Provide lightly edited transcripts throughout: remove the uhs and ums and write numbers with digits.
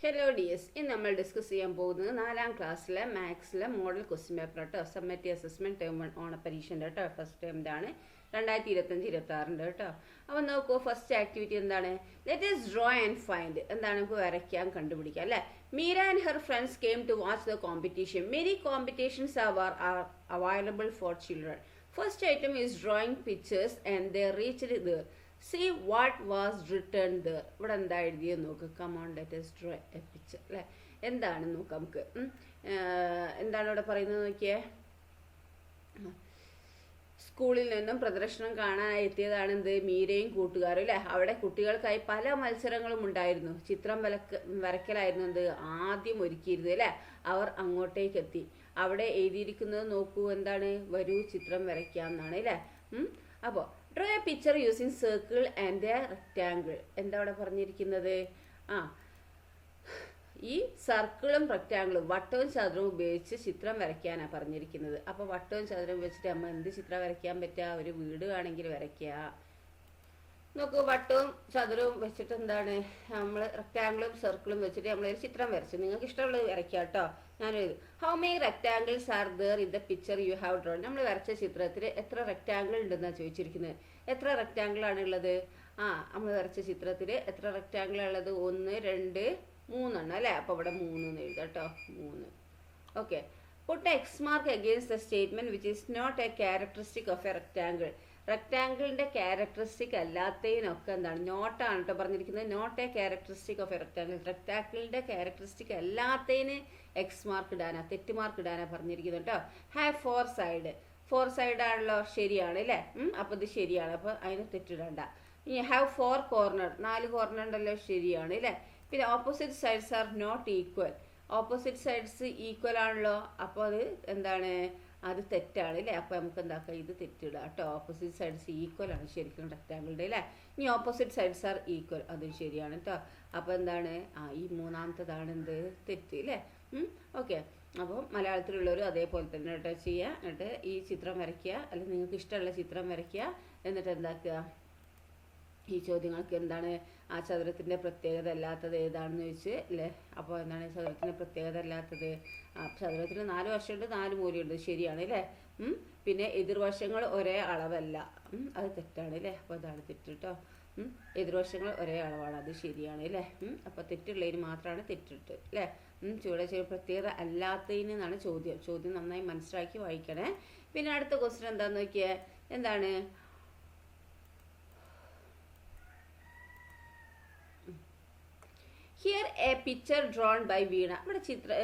Hello dears, ഇന്ന് നമ്മൾ discuss ചെയ്യാൻ പോകുന്നത് 4ാം ക്ലാസ്സിലെ മാത്സിലെ മോഡൽ ക്വസ്റ്റ്യൻ പേപ്പർ കേട്ടോ. സമ്മേറ്റീവ് അസസ്മെന്റ് ടേം 1 ഓണപരീക്ഷൻ്റെ കേട്ടോ. ഫസ്റ്റ് ടേം ഇതാണ് 2025-26 കേട്ടോ. അപ്പോൾ നോക്കൂ, ഫസ്റ്റ് ആക്ടിവിറ്റി എന്താണ്? Let us draw and find. എന്താണ്? നമുക്ക് വരയ്ക്കാൻ കണ്ടുപിടിക്കാം അല്ലേ. Meera and her friends came to watch the competition. Many competitions are available for children. First item is drawing pictures and they reached there. See what was written there. ഇവിടെ എന്താ എഴുതിയത് നോക്ക്. Come on, let us draw a picture. അല്ലേ, എന്താണ് നോക്കാം നമുക്ക്. എന്താണ് ഇവിടെ പറയുന്നത് നോക്കിയേ. സ്കൂളിൽ നിന്നും പ്രദർശനം കാണാനായി എത്തിയതാണ് എന്ത്, മീരയും കൂട്ടുകാരും അല്ലേ. അവിടെ കുട്ടികൾക്കായി പല മത്സരങ്ങളും ഉണ്ടായിരുന്നു. ചിത്രം വരയ്ക്കലായിരുന്നു എന്ത് ആദ്യം ഒരുക്കിയിരുന്നത് അല്ലേ. അവർ അങ്ങോട്ടേക്ക് എത്തി. അവിടെ എഴുതിയിരിക്കുന്നത് നോക്കൂ, എന്താണ്, വരൂ ചിത്രം വരയ്ക്കാം എന്നാണ് അല്ലേ. അപ്പോൾ draw A picture using circle and A rectangle. എന്താ അവിടെ പറഞ്ഞിരിക്കുന്നത്? ഈ സർക്കിളും റെക്റ്റാങ്കിളും വട്ടവും ചതുരവും ഉപയോഗിച്ച് ചിത്രം വരയ്ക്കാനാണ് പറഞ്ഞിരിക്കുന്നത്. അപ്പോൾ വട്ടവും ചതുരവും വെച്ചിട്ട് നമ്മൾ എന്ത് ചിത്രം വരയ്ക്കാൻ പറ്റുക? ഒരു വീട് ആണെങ്കിൽ വരയ്ക്കുക. നോക്കൂ, വട്ടവും ചതുരവും വെച്ചിട്ട് എന്താണ്, നമ്മൾ റെക്റ്റാങ്കിളും സർക്കിളും വെച്ചിട്ട് നമ്മളൊരു ചിത്രം വരച്ചു. നിങ്ങൾക്ക് ഇഷ്ടമുള്ളത് വരയ്ക്കുക കേട്ടോ. ഞാനൊരു how many rectangles are there in the picture you have drone. നമ്മൾ വരച്ച ചിത്രത്തിൽ എത്ര റെക്റ്റാങ്കിൾ ഉണ്ടെന്നാണ് ചോദിച്ചിരിക്കുന്നത്. എത്ര റെക്റ്റാങ്കിൾ ആണ് ഉള്ളത്? നമ്മൾ വരച്ച ചിത്രത്തിൽ എത്ര റെക്റ്റാങ്കിൾ ഉള്ളത്? 1, 2, 3 അല്ലേ. അപ്പോൾ ഇവിടെ 3 എന്ന് എഴുതാം കേട്ടോ. 3. Okay. Put X mark against the statement which is not a characteristic of a rectangle. റെക്റ്റാങ്കിളിന്റെ ക്യാരക്ടറിസ്റ്റിക് അല്ലാത്തതിനൊക്കെ എന്താണ്, നോട്ടാണ് കേട്ടോ പറഞ്ഞിരിക്കുന്നത്. Not a characteristic of a rectangle. റെക്റ്റാങ്കിളിന്റെ ക്യാരക്ടറിസ്റ്റിക് അല്ലാത്തതിന് എക്സ് മാർക്ക് ഇടാനാ, തെറ്റ് മാർക്ക് ഇടാനാ പറഞ്ഞിരിക്കുന്നത് കേട്ടോ. Have 4 side. 4 സൈഡ് ആണല്ലോ, ശരിയാണ് അല്ലേ. അപ്പോൾ ഇത് ശരിയാണ്, അപ്പോൾ അതിന് തെറ്റിടണ്ട. ഇനി ഹാവ് 4 കോർണർ. 4 കോർണർ ഉണ്ടല്ലോ, ശരിയാണ് അല്ലേ. പിന്നെ opposite sides are not equal. Opposite sides equal ആണല്ലോ, അപ്പോൾ അത് എന്താണ്, അത് തെറ്റാണ് അല്ലേ. അപ്പോൾ നമുക്ക് എന്താക്കാം, ഇത് തെറ്റിടുക കേട്ടോ. ഓപ്പോസിറ്റ് സൈഡ്സ് ഈക്വൽ ആണ് ശരിക്കും റെക്റ്റാങ്കിളിൻ്റെ അല്ലേ. ഇനി ഓപ്പോസിറ്റ് സൈഡ്സ് ആർ ഈക്വൽ, അതും ശരിയാണ് കേട്ടോ. അപ്പോൾ എന്താണ്, ഈ 3ാമത്തതാണ് എന്ത്, തെറ്റ് അല്ലേ. ഓക്കെ. അപ്പോൾ മലയാളത്തിലുള്ളവരും അതേപോലെ തന്നെ കേട്ടോ ചെയ്യുക. എന്നിട്ട് ഈ ചിത്രം വരയ്ക്കുക, അല്ലെങ്കിൽ നിങ്ങൾക്ക് ഇഷ്ടമുള്ള ചിത്രം വരയ്ക്കുക. എന്നിട്ട് എന്താക്കുക, ഈ ചോദ്യങ്ങൾക്ക് എന്താണ് ആ ചതുരത്തിൻ്റെ പ്രത്യേകത അല്ലാത്തത് ഏതാണെന്ന് ചോദിച്ച് അല്ലേ. അപ്പോൾ എന്താണ് ചതുരത്തിൻ്റെ പ്രത്യേകത അല്ലാത്തത്? ചതുരത്തിന് 4 വശമുണ്ട്, 4 മൂലയുണ്ട്, ശരിയാണ് അല്ലേ. പിന്നെ എതിർവശങ്ങൾ ഒരേ അളവല്ല, അത് തെറ്റാണ് അല്ലേ. അപ്പോൾ അതാണ് തെറ്റ് കേട്ടോ. എതിർവശങ്ങൾ ഒരേ അളവാണ്, അത് ശരിയാണ് അല്ലേ. അപ്പോൾ തെറ്റുള്ളതിന് മാത്രമാണ് തെറ്റിട്ട് അല്ലേ. ചുവടെ പ്രത്യേകത അല്ലാത്തതിന് എന്നാണ് ചോദ്യം. ചോദ്യം നന്നായി മനസ്സിലാക്കി വായിക്കണേ. പിന്നെ അടുത്ത ക്വസ്റ്റ്യൻ എന്താണെന്ന് നോക്കിയേ. എന്താണ്, here a picture drawn by Veena. ഇവിടെ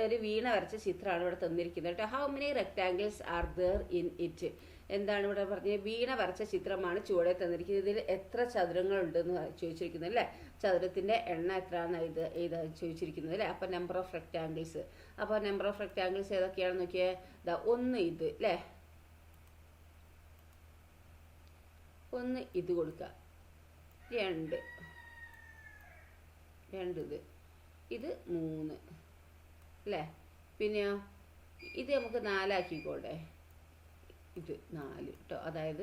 ഒരു വീണ വരച്ച ചിത്രമാണ് ഇവിടെ തന്നിരിക്കുന്നത് കേട്ടോ. How many rectangles are there in it. എന്താണ് ഇവിടെ പറഞ്ഞത്? വീണ വരച്ച ചിത്രമാണ് ചുവടെ തന്നിരിക്കുന്നത്. ഇതിൽ എത്ര ചതുരങ്ങൾ ഉണ്ടെന്ന് ചോദിച്ചിരിക്കുന്നത് അല്ലേ. ചതുരത്തിന്റെ എണ്ണം എത്രയാണ് ഇത് ചോദിച്ചിരിക്കുന്നത് അല്ലേ. അപ്പോൾ നമ്പർ ഓഫ് റെക്റ്റാങ്കിൾസ്. അപ്പോൾ നമ്പർ ഓഫ് റെക്റ്റാങ്കിൾസ് ഏതൊക്കെയാണെന്ന് നോക്കിയേ. 1 ഇത് അല്ലേ. 1 ഇത് കൊടുക്കുക. 2 ഇത് 3 അല്ലേ. പിന്നെയോ ഇത് നമുക്ക് 4 ആക്കിക്കോട്ടെ. ഇത് 4 കേട്ടോ. അതായത്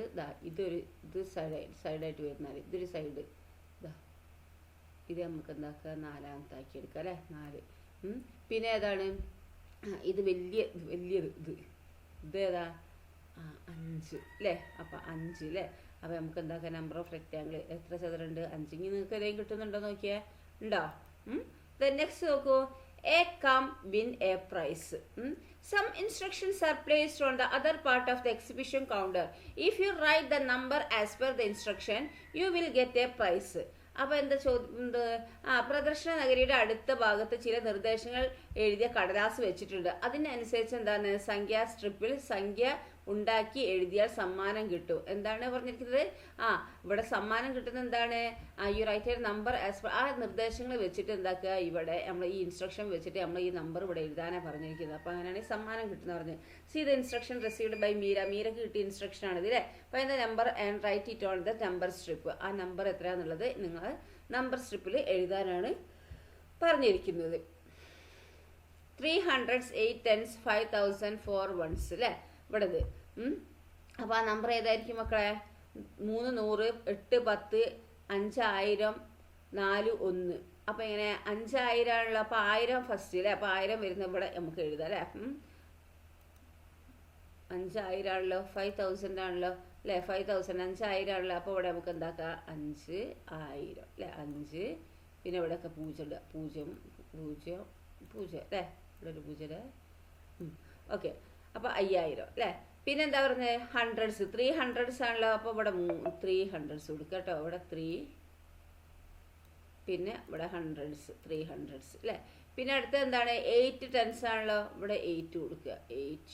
ഇത് സൈഡായിട്ട് വരുന്നാൽ ഇതൊരു സൈഡ്, ഇത് നമുക്ക് എന്താക്കുക, 4ാമത്തെ ആക്കി എടുക്കുക അല്ലേ. 4. പിന്നെ ഏതാണ് ഇത്, വലിയത് ഇതേതാ, 5 അല്ലേ. അപ്പം 5 അല്ലേ. അപ്പോൾ നമുക്ക് എന്താക്കുക, നമ്പർ ഓഫ് റെക്റ്റാങ്കിൾ എത്ര ചതുരമുണ്ട്? 5. ഇനി നിങ്ങൾക്ക് ഏതെങ്കിലും കിട്ടുന്നുണ്ടോ നോക്കിയേ. ഉണ്ടോ? നെക്സ്റ്റ് നോക്കൂ. A come win a prize. Some instructions are placed on the other part of the exhibition counter. If you write the number as per the instruction, you will get a prize. അപ്പോൾ എന്താ ചോദ്യം? പ്രദർശന നഗരിയുടെ അടുത്ത ഭാഗത്ത് ചില നിർദ്ദേശങ്ങൾ എഴുതിയ കടലാസ് വെച്ചിട്ടുണ്ട്. അതിനനുസരിച്ച് എന്താണ്, സംഖ്യാ സ്ട്രിപ്പിൽ സംഖ്യ ഉണ്ടാക്കി എഴുതിയാൽ സമ്മാനം കിട്ടും. എന്താണ് പറഞ്ഞിരിക്കുന്നത്? ഇവിടെ സമ്മാനം കിട്ടുന്നത് എന്താണ്, you write a number as per. ആ നിർദ്ദേശങ്ങൾ വെച്ചിട്ട് എന്താക്കുക, ഇവിടെ നമ്മൾ ഈ ഇൻസ്ട്രക്ഷൻ വെച്ചിട്ട് നമ്മൾ ഈ നമ്പർ ഇവിടെ എഴുതാനാണ് പറഞ്ഞിരിക്കുന്നത്. അപ്പോൾ അങ്ങനെയാണ് സമ്മാനം കിട്ടുന്നത് പറഞ്ഞു. See the instruction received by Meera. മീരക്ക് കിട്ടിയ ഇൻസ്ട്രക്ഷൻ ആണ് ഇത് അല്ലേ. അപ്പോൾ അതിൻ്റെ number and write it on the number strip. ആ നമ്പർ എത്രയാണെന്നുള്ളത് നിങ്ങൾ നമ്പർ സ്ട്രിപ്പിൽ എഴുതാനാണ് പറഞ്ഞിരിക്കുന്നത്. 300s, 8 10s, 5000, 4 1s അല്ലേ ഇവിടെ ഇത്. അപ്പോൾ ആ നമ്പർ ഏതായിരിക്കും മക്കളെ? 3 100, 8 10, 5 1000, 4 1. അപ്പം ഇങ്ങനെ 5000 ആണല്ലോ, അപ്പോൾ 1000 ഫസ്റ്റ് അല്ലേ, അപ്പോൾ 1000 വരുന്ന ഇവിടെ നമുക്ക് എഴുതാം അല്ലേ. 5000 ആണല്ലോ, 5000 ആണല്ലോ അല്ലേ, 5000 5000 ആണല്ലോ. അപ്പോൾ ഇവിടെ നമുക്ക് എന്താക്കാം, 5000 അല്ലേ, 5 പിന്നെ ഇവിടെയൊക്കെ 0 ഇടുക, 0 0 0 അല്ലേ, ഇവിടെ ഒരു 0 അല്ലേ. ഓക്കെ, അപ്പോൾ 5000 അല്ലേ. പിന്നെ എന്താ പറയുന്നത്, ഹൺഡ്രഡ്സ് 300s ആണല്ലോ, അപ്പോൾ ഇവിടെ 300s കൊടുക്കുക കേട്ടോ, ഇവിടെ 3 പിന്നെ ഇവിടെ ഹൺഡ്രഡ്സ് 300s അല്ലേ. പിന്നെ അടുത്ത എന്താണ്, 8 10s ആണല്ലോ, ഇവിടെ 8 കൊടുക്കുക, 8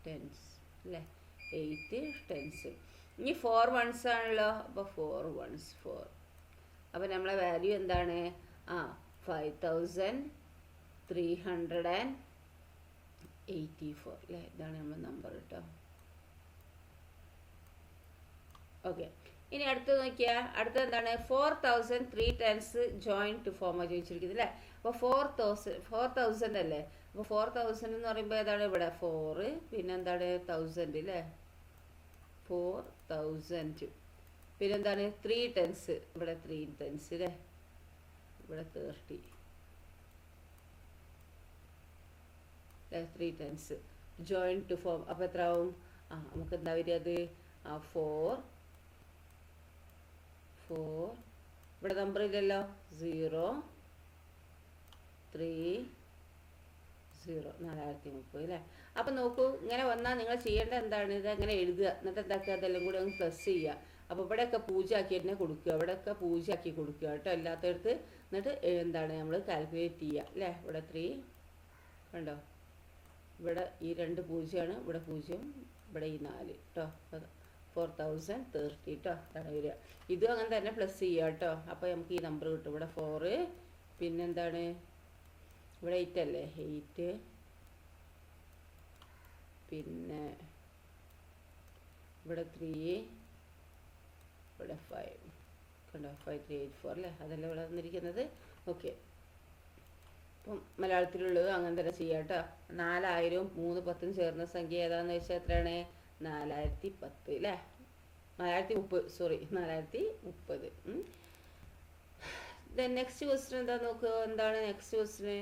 10s അല്ലേ, 8 10s. ഇനി 4 1s ആണല്ലോ, അപ്പോൾ 4 1s 4. അപ്പോൾ നമ്മളെ വാല്യൂ എന്താണ്, 5384 അല്ലേ, ഇതാണ് നമ്മുടെ നമ്പർ കേട്ടോ. ഓക്കെ, ഇനി അടുത്ത് നോക്കിയാൽ അടുത്തത് എന്താണ്, 4000 3 10s ജോയിൻ ടു ഫോം ചോദിച്ചിരിക്കുന്നത് അല്ലേ. അപ്പോൾ 4000 അല്ലേ, അപ്പോൾ 4000 എന്ന് പറയുമ്പോൾ ഏതാണ് ഇവിടെ 4 പിന്നെ എന്താണ് 1000 അല്ലേ, 4000 പിന്നെന്താണ് 3 10s, ഇവിടെ 3 10s അല്ലേ, ഇവിടെ 30 അല്ലേ, 3 10s ജോയിൻ ടു ഫോം. അപ്പോൾ എത്ര ആവും, നമുക്ക് എന്താ വരിക അത്, 4 ഇവിടെ നമ്പർ ഇല്ലല്ലോ, 0 3 0 4030 അല്ലേ. അപ്പം നോക്കൂ, ഇങ്ങനെ വന്നാൽ നിങ്ങൾ ചെയ്യേണ്ട എന്താണ്, ഇത് അങ്ങനെ എഴുതുക, എന്നിട്ട് എന്താക്കുക, അതെല്ലാം കൂടി ഒന്ന് പ്ലസ് ചെയ്യുക. അപ്പോൾ ഇവിടെയൊക്കെ 0 ആക്കി തന്നെ കൊടുക്കുക, ഇവിടെയൊക്കെ 0 ആക്കി കൊടുക്കുക കേട്ടോ, എല്ലാത്തടത്ത്. എന്നിട്ട് എന്താണ് നമ്മൾ കാൽക്കുലേറ്റ് ചെയ്യുക അല്ലേ. ഇവിടെ 3 കണ്ടോ, ഇവിടെ ഈ 2 0 ഇവിടെ 0 ഇവിടെ ഈ 4 കേട്ടോ, 4030 കേട്ടോ, അതാണ് വരിക. ഇതും അങ്ങനെ തന്നെ പ്ലസ് ചെയ്യുക കേട്ടോ. അപ്പോൾ നമുക്ക് ഈ നമ്പർ കിട്ടും, ഇവിടെ 4 പിന്നെന്താണ് ഇവിടെ 8 അല്ലേ, 8 പിന്നെ ഇവിടെ 3 ഇവിടെ 5 കണ്ടോ, 5384 അല്ലേ, അതല്ലേ ഇവിടെ വന്നിരിക്കുന്നത്. ഓക്കെ, അപ്പം മലയാളത്തിലുള്ളത് അങ്ങനെ തന്നെ ചെയ്യാം കേട്ടോ. 4000 3 10 ചേർന്ന സംഖ്യ ഏതാണെന്ന് വെച്ചാൽ എത്രയാണ്, 4010 അല്ലേ, 4030 സോറി 4030. ദെൻ നെക്സ്റ്റ് ക്വസ്റ്റ്യൻ എന്താ നോക്കുക, എന്താണ് next question,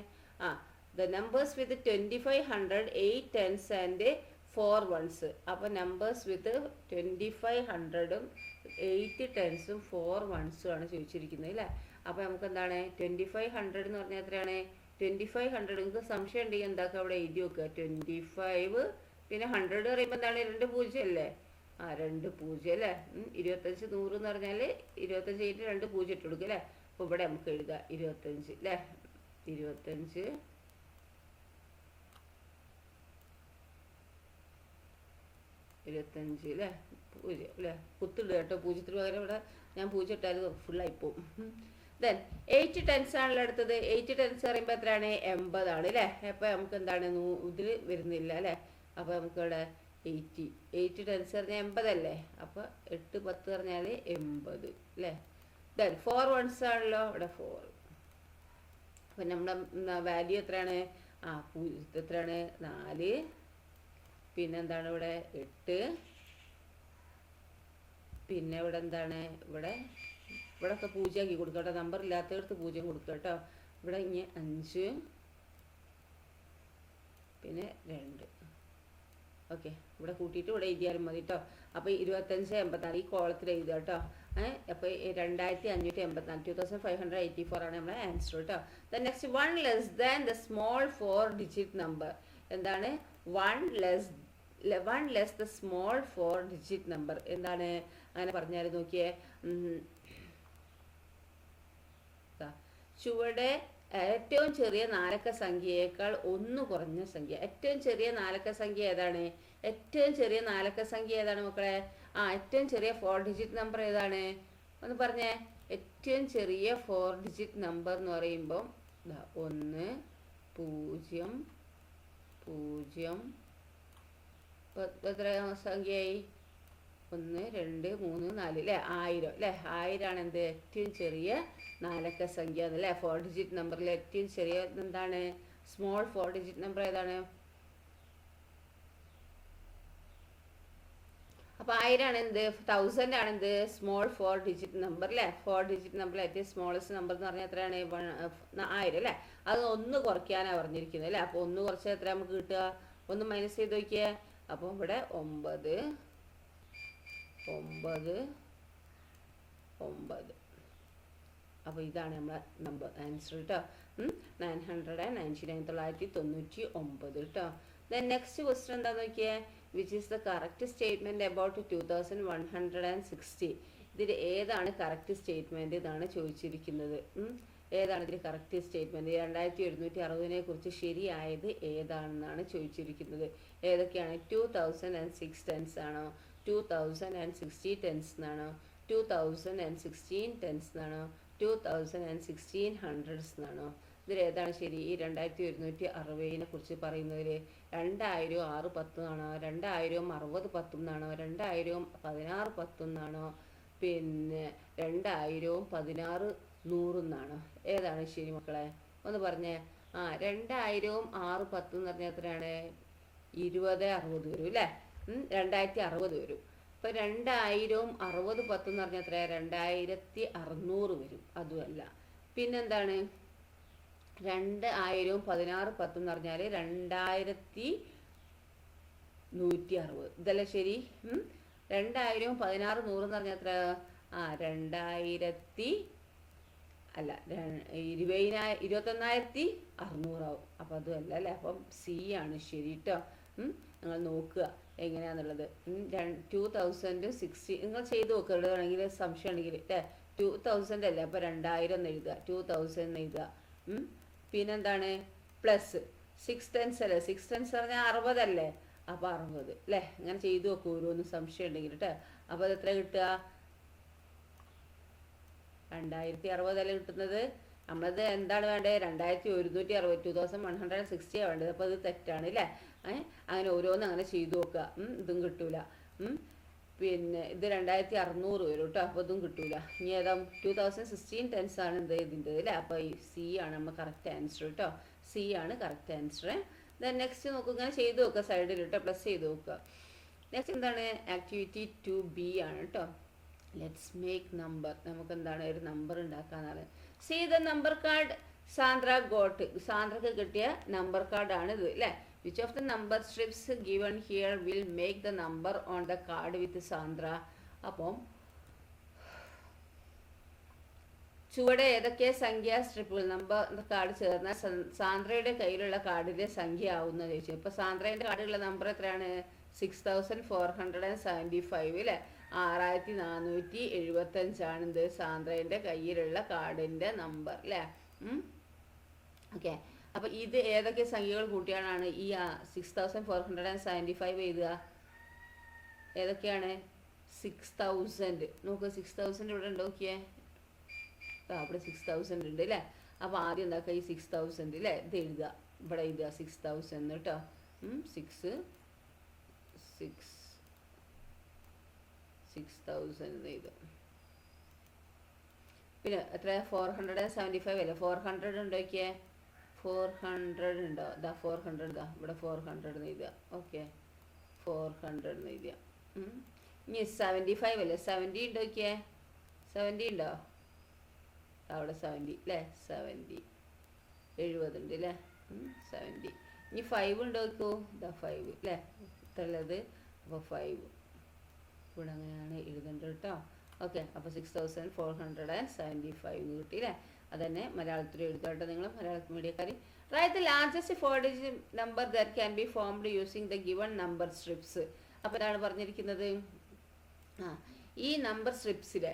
the numbers with 2500 8 10s and 4 1s. അപ്പോൾ നമ്പേഴ്സ് വിത്ത് 2500 8 10s 4 1s ആണ് ചോദിച്ചിരിക്കുന്നത് അല്ലേ. അപ്പോൾ നമുക്ക് എന്താണ് 2500 എന്ന് പറഞ്ഞാൽ എത്രയാണ്, 2500 നിങ്ങൾക്ക് സംശയം ഉണ്ടെങ്കിൽ എന്താക്കുക, അവിടെ എഴുതി വെക്കുക 25 പിന്നെ 100 പറയുമ്പോൾ എന്താണ് 2 0 അല്ലേ, 2 0 അല്ലേ. 25 100 എന്ന് പറഞ്ഞാൽ 25 കഴിഞ്ഞിട്ട് 2 0 ഇട്ട് കൊടുക്കുക അല്ലേ. അപ്പോൾ ഇവിടെ നമുക്ക് എഴുതാം 25 അല്ലേ, 25 25 അല്ലേ, 0 അല്ലേ, കുത്തിടുക കേട്ടോ, 0ത്തിന് പകരം ഇവിടെ ഞാൻ 0 ഇട്ടാൽ ഫുള്ളായിപ്പോവും. ദെൻ 8 10s ആണല്ലോ അടുത്തത്. 8 10s പറയുമ്പോൾ എത്രയാണ്, 80 ആണ് അല്ലേ. അപ്പോൾ നമുക്ക് എന്താണ് ഇതിൽ വരുന്നില്ല അല്ലേ. അപ്പോൾ നമുക്ക് ഇവിടെ 8 10s പറഞ്ഞാൽ 80 അല്ലേ, അപ്പോൾ 8 10 പറഞ്ഞാൽ 80 അല്ലേ. ദെൻ 4 1s ആണല്ലോ, ഇവിടെ 4. അപ്പം നമ്മുടെ വാല്യൂ എത്രയാണ്, എത്രയാണ് 4 പിന്നെന്താണ് ഇവിടെ 8 പിന്നെ ഇവിടെ എന്താണ് ഇവിടെയൊക്കെ 0 ആക്കി കൊടുക്കുക കേട്ടോ, നമ്പർ ഇല്ലാത്തടത്ത് 0 കൊടുക്കുക കേട്ടോ. ഇവിടെ ഇനി 5 പിന്നെ 2. ഓക്കെ, ഇവിടെ കൂട്ടിയിട്ട് ഇവിടെ എഴുതിയാലും മതി കേട്ടോ. അപ്പോൾ 25 84 ഈ കോളത്തിൽ എഴുതുക കേട്ടോ. അപ്പോൾ 2584 2584 ആണ് നമ്മുടെ ആൻസർ കേട്ടോ. The next 1 less than the small 4 digit number. എന്താണ് 1 less the small 4 digit number. എന്താണ് അങ്ങനെ പറഞ്ഞാൽ നോക്കിയേ, ചുവടെ ഏറ്റവും ചെറിയ 4 അക്ക സംഖ്യയേക്കാൾ 1 കുറഞ്ഞ സംഖ്യ. ഏറ്റവും ചെറിയ 4 അക്ക സംഖ്യ ഏതാണ്, ഏറ്റവും ചെറിയ 4 അക്ക സംഖ്യ ഏതാണ് മക്കളെ, ഏറ്റവും ചെറിയ 4 ഡിജിറ്റ് നമ്പർ ഏതാണ് ഒന്ന് പറഞ്ഞേ. ഏറ്റവും ചെറിയ 4 ഡിജിറ്റ് നമ്പർ എന്ന് പറയുമ്പം 1 0 0 എത്ര സംഖ്യയായി, 1 2 3 4 അല്ലേ, 1000 അല്ലേ. 1000 ആണ് എന്ത് ഏറ്റവും ചെറിയ 4 അക്ക സംഖ്യ എന്നല്ലേ. 4 ഡിജിറ്റ് നമ്പറിൽ ഏറ്റവും ചെറിയ എന്താണ്, സ്മോൾ 4 ഡിജിറ്റ് നമ്പർ ഏതാണ്. അപ്പോൾ 1000 ആണ് എന്ത്, 1000 ആണ് എന്ത്, സ്മോൾ 4 ഡിജിറ്റ് നമ്പർ അല്ലേ. 4 ഡിജിറ്റ് നമ്പറിൽ ഏറ്റവും സ്മോളസ്റ്റ് നമ്പർ എന്ന് പറഞ്ഞാൽ എത്രയാണ്, 1000 അല്ലേ. അത് 1 കുറയ്ക്കാനാണ് പറഞ്ഞിരിക്കുന്നത് അല്ലേ. അപ്പോൾ 1 കുറച്ചാൽ എത്ര നമുക്ക് കിട്ടുക, 1 മൈനസ് ചെയ്ത് നോക്കിയേ. അപ്പോൾ ഇവിടെ 9 9 9. അപ്പോൾ ഇതാണ് നമ്മളെ നമ്പർ ആൻസർ കേട്ടോ. 999 കേട്ടോ. ദെൻ നെക്സ്റ്റ് ക്വസ്റ്റ്യൻ എന്താണെന്ന് നോക്കിയേ. Which is the correct statement about 2160. ഇതിൽ ഏതാണ് കറക്റ്റ് സ്റ്റേറ്റ്മെൻറ്റ് എന്നാണ് ചോദിച്ചിരിക്കുന്നത്. ഏതാണ് ഇതിൽ കറക്റ്റ് സ്റ്റേറ്റ്മെൻറ്റ്, 2760 കുറിച്ച് ശരിയായത് ഏതാണെന്നാണ് ചോദിച്ചിരിക്കുന്നത്. ഏതൊക്കെയാണ്, 2006 ടെൻസ് ആണോ, 2060 ടെൻസ് എന്നാണോ, 2016 ടെൻസ് എന്നാണോ, 2016 ഹൺഡ്രഡ്സ് എന്നാണോ. ഇതിൽ ഏതാണ് ശരി? ഈ 2160 കുറിച്ച് പറയുന്നതിൽ 2000 6 10 എന്നാണോ, 2000 60 10 എന്നാണോ, 2000 16 10 എന്നാണോ, പിന്നെ 2000 16 100 എന്നാണോ. ഏതാണ് ശരി മക്കളെ, ഒന്ന് പറഞ്ഞേ. 2000 6 10 എന്ന് പറഞ്ഞാൽ എത്രയാണ്, 2060 വരും അല്ലേ. 2060 വരും. ഇപ്പം 2000 60 10 എന്ന് പറഞ്ഞാൽ എത്രയാണ്, 2600 വരും. അതുമല്ല, പിന്നെന്താണ് 2000 16 10 എന്ന് പറഞ്ഞാൽ 2160. ഇതല്ലേ ശരി. 2000 16 100 എന്ന് പറഞ്ഞാൽ എത്ര, 21,600 ആവും. അപ്പം അതുമല്ല അല്ലേ. അപ്പം സി ആണ് ശരി കേട്ടോ. നിങ്ങൾ നോക്കുക എങ്ങനെയാണെന്നുള്ളത്. 2060 നിങ്ങൾ ചെയ്ത് നോക്കുക. ഇവിടെ വേണമെങ്കിൽ സംശയം ഉണ്ടെങ്കിൽ അല്ലേ. 2000 അല്ലേ, അപ്പോൾ 2000 എന്ന് എഴുതുക, 2000 എന്ന് എഴുതുക. പിന്നെന്താണ് പ്ലസ് 6 ടെൻസ് അല്ലേ, 6 ടെൻസ് പറഞ്ഞാൽ 60 അല്ലേ, അപ്പോൾ 60 അല്ലേ. അങ്ങനെ ചെയ്ത് നോക്കൂ ഓരോന്നും സംശയം ഉണ്ടെങ്കിൽ കേട്ടോ. അപ്പോൾ അത് എത്ര കിട്ടുക, 2060 അല്ലേ കിട്ടുന്നത്. നമ്മളത് എന്താണ് വേണ്ടത്, 2160, 2160 വേണ്ടത്. അപ്പോൾ അത് തെറ്റാണ് അല്ലേ. അങ്ങനെ ഓരോന്നും അങ്ങനെ ചെയ്തു നോക്കുക. ഇതും കിട്ടൂല. പിന്നെ ഇത് 2600 വരും കേട്ടോ. അപ്പോൾ ഇതും കിട്ടൂല. ഇനി ഏതാ, 2016 ടെൻസ് ആണ് എന്ത് ഇതിൻ്റെ അല്ലേ. അപ്പോൾ ഈ സി ആണ് നമ്മൾ കറക്റ്റ് ആൻസർ കേട്ടോ. സി ആണ് കറക്റ്റ് ആൻസർ. ദെൻ നെക്സ്റ്റ് നോക്കുക, ഇങ്ങനെ ചെയ്ത് നോക്കുക സൈഡിൽ കേട്ടോ, പ്ലസ് ചെയ്ത് നോക്കുക. നെക്സ്റ്റ് എന്താണ്, ആക്ടിവിറ്റി 2B ആണ് കേട്ടോ. Let's make number. നമുക്ക് എന്താണ് ഒരു നമ്പർ ഉണ്ടാക്കാന്നാണ്. See the number card Sandra got. സാന്ദ്രക്ക് കിട്ടിയ നമ്പർ കാർഡാണ് ഇത് അല്ലേ. Which of the number strips given here will make the number on the card with Sandra. അപ്പം ചുവടെ ഏതൊക്കെ സംഖ്യാ സ്ട്രിപ്പുകൾ നമ്പർ കാർഡ് ചേർന്നാൽ സാന്ദ്രയുടെ കയ്യിലുള്ള കാർഡിലെ സംഖ്യ ആവുന്ന ചോദിച്ചു. ഇപ്പോൾ സാന്ദ്രയുടെ കാർഡിലുള്ള നമ്പർ എത്രയാണ്, 6475 അല്ലേ. 6475 എന്ത് സാന്ദ്രയുടെ കയ്യിലുള്ള കാർഡിൻ്റെ നമ്പർ അല്ലേ. ഓക്കെ. അപ്പോൾ ഇത് ഏതൊക്കെ സംഖ്യകൾ കൂട്ടിയാണ് ഈ 6475 എഴുതുക. ഏതൊക്കെയാണ്, 6000. നോക്കുക 6000 ഇവിടെ ഉണ്ട്. നോക്കിയേ, അവിടെ 6000 ഉണ്ട് അല്ലേ. അപ്പോൾ ആദ്യം എന്താക്കുക, ഈ 6000 അല്ലേ ഇത് എഴുതുക. ഇവിടെ എഴുതുക 6000 കേട്ടോ. 6000 എഴുതുക. പിന്നെ എത്ര, 475 അല്ലേ. 400 ഉണ്ടോ നോക്കിയേ, 400 ഉണ്ടോ. ഇതാ 400 ഇതാ ഇവിടെ 400 എഴുതുക. ഓക്കെ, 400 എഴുതുക. ഇനി 75 അല്ലേ, 70 ഉണ്ടോ നോക്കിയേ, 70 ഉണ്ടോ അവിടെ, 70 അല്ലേ. 70 ഉണ്ട് അല്ലേ. 70. ഇനി 5 ഉണ്ടോ നോക്കൂ, ഇതാ 5 അല്ലേ. ഇത്രയുള്ളത്. അപ്പോൾ 5 ഇവിടെ അങ്ങനെയാണ് എഴുതേണ്ടത് കേട്ടോ. ഓക്കെ. അപ്പോൾ 6475 കിട്ടി അല്ലേ. അതന്നെ മലയാളത്തിൽ എഴുതാട്ടോ നിങ്ങൾ, മലയാള മീഡിയക്കാർ. Write the largest 4 digit number that can be formed using the given number strips. അപ്പോൾ ഇതാണ് പറഞ്ഞിരിക്കുന്നത്. ഈ നമ്പർ സ്ട്രിപ്സിലെ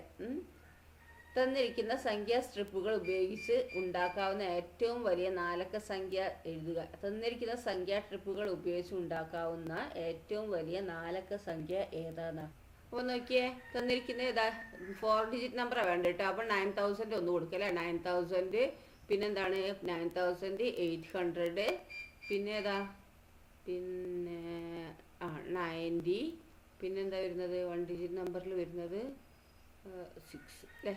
തന്നിരിക്കുന്ന സംഖ്യാ സ്ട്രിപ്പുകൾ ഉപയോഗിച്ച് ഉണ്ടാക്കാവുന്ന ഏറ്റവും വലിയ 4 അക്ക സംഖ്യ എഴുതുക. തന്നിരിക്കുന്ന സംഖ്യാ സ്ട്രിപ്പുകൾ ഉപയോഗിച്ച് ഉണ്ടാക്കാവുന്ന ഏറ്റവും വലിയ 4 അക്ക സംഖ്യ ഏതാണ്. അപ്പോൾ നോക്കിയേ, തന്നിരിക്കുന്ന ഇതാ 4 ഡിജിറ്റ് നമ്പറാണ് വേണ്ടത് കേട്ടോ. അപ്പോൾ 9000 ഒന്ന് കൊടുക്കുക അല്ലേ. 9000, പിന്നെന്താണ് 9800, പിന്നെ ഏതാ, പിന്നെ 90, പിന്നെന്താ വരുന്നത് 1 ഡിജിറ്റ് നമ്പറിൽ വരുന്നത് 6 അല്ലേ,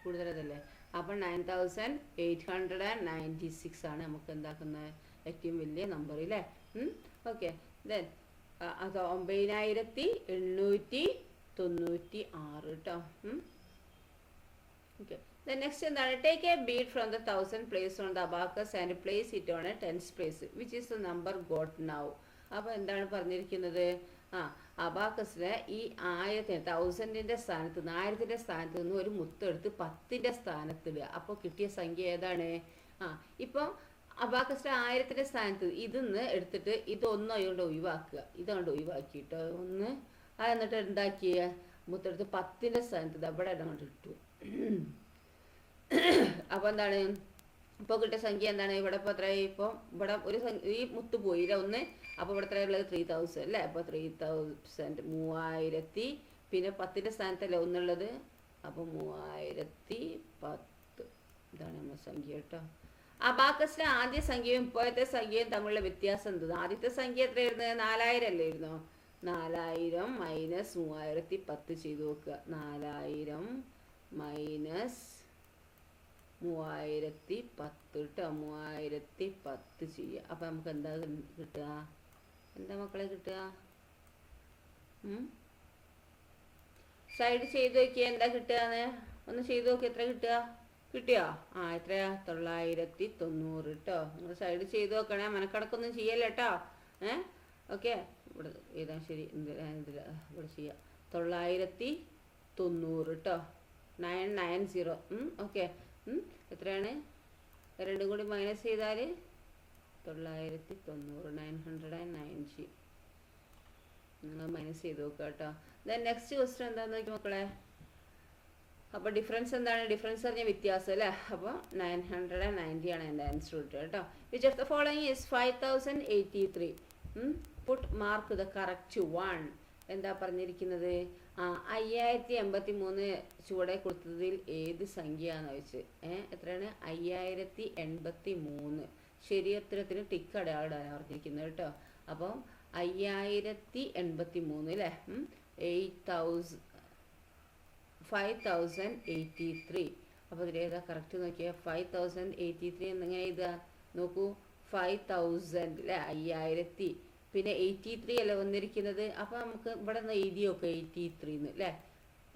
കൂടുതലതല്ലേ. അപ്പം 9896 ആണ് നമുക്ക് എന്താക്കുന്ന ഏറ്റവും വലിയ നമ്പർ അല്ലേ. ഓക്കെ. ദെൻ അത് 9896 കേട്ടോ. ഓക്കെ. ദെൻ നെക്സ്റ്റ് എന്താണ്? Take a bead from the 1000 place on the abacus and place it on a 10th place which is the number got now. അപ്പോൾ എന്താണ് പറഞ്ഞിരിക്കുന്നത്? അബാക്കസിലെ ഈ 1000ന്റെ സ്ഥാനത്ത് നിന്ന് 1000ന്റെ സ്ഥാനത്ത് നിന്ന് ഒരു മുത്തെടുത്ത് 10ന്റെ സ്ഥാനത്തിടുക. അപ്പോൾ കിട്ടിയ സംഖ്യ ഏതാണ്? ഇപ്പം അബാക്കസിലെ 1000ന്റെ സ്ഥാനത്ത് ഇതിന്ന് എടുത്തിട്ട് ഇതൊന്നും അതുകൊണ്ട് ഒഴിവാക്കുക. ഇതുകൊണ്ട് ഒഴിവാക്കിയിട്ട് ഒന്ന് എന്നിട്ട് എന്താക്കിയ മുത്തെടുത്ത് 10ന്റെ സ്ഥാനത്ത് അവിടെ ഇടങ്ങോട്ട് ഇട്ടു. അപ്പോൾ എന്താണ് ഇപ്പോൾ കിട്ടിയ സംഖ്യ എന്താണ്? ഇവിടെ ഇപ്പോൾ എത്ര? ഇപ്പോൾ ഇവിടെ ഒരു ഈ മുത്ത് പോയില്ല ഒന്ന്. അപ്പോൾ ഇവിടെ എത്രയുള്ളത്? 3000 അല്ലേ? അപ്പോൾ 3000 3000 പിന്നെ 10ന്റെ സ്ഥാനത്തല്ലേ ഒന്നുള്ളത്. അപ്പോൾ 3010 ഇതാണ് നമ്മുടെ സംഖ്യ കേട്ടോ. അബാക്കസിലെ ആദ്യ സംഖ്യയും ഇപ്പോഴത്തെ സംഖ്യയും തമ്മിലുള്ള വ്യത്യാസം എന്ത്? ആദ്യത്തെ സംഖ്യ എത്രയായിരുന്നു? 4000 അല്ലായിരുന്നോ? 4000 മൈനസ് 3010 ചെയ്ത് നോക്കുക. 4000 മൈനസ് 3010 കേട്ടോ. 3010 ചെയ്യുക. അപ്പം നമുക്ക് എന്താ കിട്ടുക? എന്താ മക്കളെ കിട്ടുക? സൈഡ് ചെയ്ത് നോക്കിയാൽ എന്താ കിട്ടുകയെന്ന് ഒന്ന് ചെയ്ത് നോക്കി. എത്ര കിട്ടുക? കിട്ടിയോ? എത്രയാ? 990 കേട്ടോ. നിങ്ങൾ സൈഡ് ചെയ്ത് നോക്കണേ, മനക്കണക്കൊന്നും ചെയ്യല്ല കേട്ടോ. ഓക്കെ. ഇവിടെ ഏതാ ശരി? ഇവിടെ ചെയ്യാം. 990 കേട്ടോ. 990. ഓക്കെ. എത്രയാണ്? രണ്ടും കൂടി മൈനസ് ചെയ്താൽ 990 990 നിങ്ങൾ മൈനസ് ചെയ്ത് നോക്കുക കേട്ടോ. ദെൻ നെക്സ്റ്റ് ക്വസ്റ്റ്യൻ എന്താണെന്ന് നോക്കി മക്കളെ. അപ്പോൾ ഡിഫറൻസ് എന്താണ്? ഡിഫറൻസ് പറഞ്ഞാൽ വ്യത്യാസം അല്ലേ? അപ്പോൾ 990 ആണ് എൻ്റെ ആൻസർ കിട്ടുക കേട്ടോ. Which of the following is 5083? Put mark the correct one. എന്താ പറഞ്ഞിരിക്കുന്നത്? 5083 ചുവടെ കൊടുത്തതിൽ ഏത് സംഖ്യയാണെന്ന് വെച്ച് എത്രയാണ്? 5083. ശരിയുത്തരത്തിന് ടിക്ക് അടയാളാണ് പറഞ്ഞിരിക്കുന്നത് കേട്ടോ. അപ്പം 5083 അല്ലേ? 5083. അപ്പോൾ ഇതിൽ ഏതാ കറക്റ്റ് നോക്കിയാൽ 5083 എന്നിങ്ങനെ എഴുതുക നോക്കൂ. 5000 അല്ലേ? 5000 പിന്നെ 83 അല്ലേ വന്നിരിക്കുന്നത്. അപ്പോൾ നമുക്ക് ഇവിടെ നിന്ന് എഴുതി നോക്കുക 83 അല്ലേ?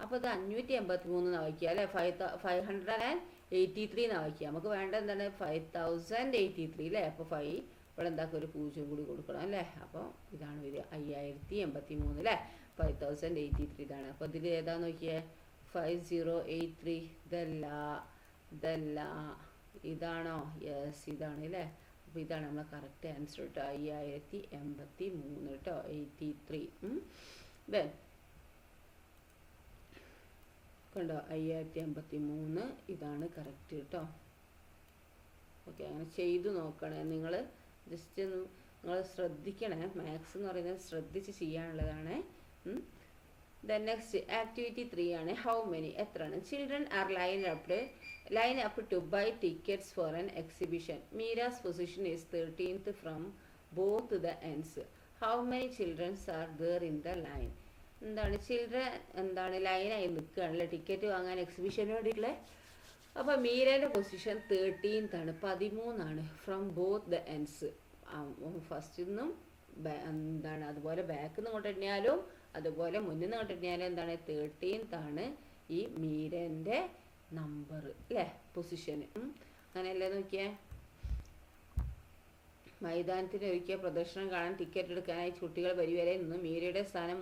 അപ്പോൾ അത് 583 എന്നാണ് വയ്ക്കുക അല്ലേ? 583 എന്നാണ് വയ്ക്കുക. നമുക്ക് വേണ്ട എന്താണ്? 5083 അല്ലേ? അപ്പോൾ 5 ഇവിടെ എന്താക്കുക? ഒരു 0 കൂടി കൊടുക്കണം അല്ലേ? അപ്പോൾ ഇതാണ് വരിക 5083 അല്ലേ? 5083 ഇതാണ്. അപ്പോൾ ഇതിൽ ഏതാന്ന് നോക്കിയേ? 5083. ഇതല്ല ഇതാണോ? യെസ് ഇതാണ് അല്ലേ? അപ്പോൾ ഇതാണ് നമ്മളെ കറക്റ്റ് ആൻസർ കേട്ടോ. 5083 കേട്ടോ. 83. ദെൻ കണ്ടോ? 5083 ഇതാണ് കറക്റ്റ് കേട്ടോ. ഓക്കെ. അങ്ങനെ ചെയ്തു നോക്കണേ നിങ്ങൾ. ജസ്റ്റ് ഒന്ന് നിങ്ങൾ ശ്രദ്ധിക്കണേ. മാത്സ് എന്ന് പറയുന്നത് ശ്രദ്ധിച്ച് ചെയ്യാനുള്ളതാണ്. ദെൻ നെക്സ്റ്റ് ആക്ടിവിറ്റി 3 ആണ്. ഹൗ മെനി എത്രയാണ്? Children are line up to buy tickets for an exhibition. Mira's position is 13th from both the ends. How many children are there in the line? എന്താണ്? Children എന്താണ് ലൈനായി നിൽക്കുകയാണല്ലേ ticket വാങ്ങാൻ എക്സിബിഷന് വേണ്ടിയിട്ടുള്ള. അപ്പോൾ മീരേൻ്റെ position 13th ആണ്, 13 ആണ്. From both the ends. ഫസ്റ്റിൽ നിന്നും എന്താണ് അതുപോലെ ബാക്കിൽ നിന്ന് കൊണ്ടിരുന്നാലും അതുപോലെ മുന്നിൽ നിന്ന് കൊണ്ടിരുന്നാലും എന്താണ് 13th ആണ് ഈ മീരേൻ്റെ നമ്പർ അല്ലേ? പൊസിഷന്. അങ്ങനെയല്ലേ നോക്കിയേ. മൈതാനത്തിന് ഒരുക്കിയ പ്രദർശനം കാണാൻ ടിക്കറ്റ് എടുക്കാനായി കുട്ടികൾ വരിവരെ നിന്നും മീരയുടെ സ്ഥാനം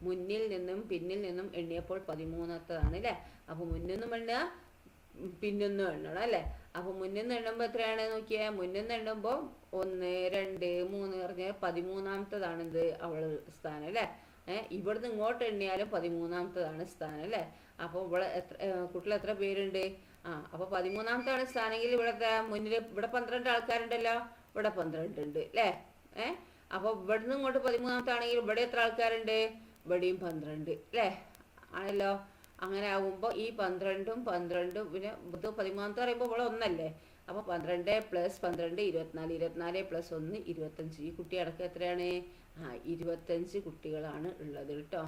മുന്നിൽ നിന്നും പിന്നിൽ നിന്നും എണ്ണിയപ്പോൾ 13ാമത്തതാണ് അല്ലേ? അപ്പോൾ മുന്നിൽ നിന്നും എണ്ണുക, പിന്നൊന്നും എണ്ണണം അല്ലേ? അപ്പോൾ മുന്നിൽ നിന്ന് എണ്ണുമ്പോൾ എത്രയാണ് നോക്കിയാൽ? മുന്നിൽ നിന്ന് എണ്ണുമ്പോൾ 1 2 3 പറഞ്ഞാൽ 13ാമത്തതാണ് ഇത് അവള് സ്ഥാനം അല്ലേ? ഇവിടുന്ന് ഇങ്ങോട്ട് എണ്ണിയാലും 13ാമത്തതാണ് സ്ഥാനം അല്ലേ? അപ്പോൾ ഇവിടെ കുട്ടികൾ എത്ര പേരുണ്ട്? അപ്പോൾ 13ാമത്താണ് സ്ഥാനമെങ്കിൽ ഇവിടെ മുന്നിൽ ഇവിടെ 12 ആൾക്കാരുണ്ടല്ലോ. ഇവിടെ 12 ഉണ്ട് അല്ലേ? അപ്പോൾ ഇവിടുന്ന് ഇങ്ങോട്ട് 13ാമത്താണെങ്കിൽ ഇവിടെ എത്ര ആൾക്കാരുണ്ട്? ഇവിടെയും 12 അല്ലേ? ആണല്ലോ. അങ്ങനെ ആകുമ്പോൾ ഈ 12ഉം 12 പിന്നെ ഇത് 13ാമത്തെ പറയുമ്പോൾ ഇവിടെ ഒന്നല്ലേ? അപ്പോൾ 12 + 12 24, 24 + 1 25. ഈ കുട്ടി അടക്കം എത്രയാണ്? 25 കുട്ടികളാണ് ഉള്ളത് കേട്ടോ.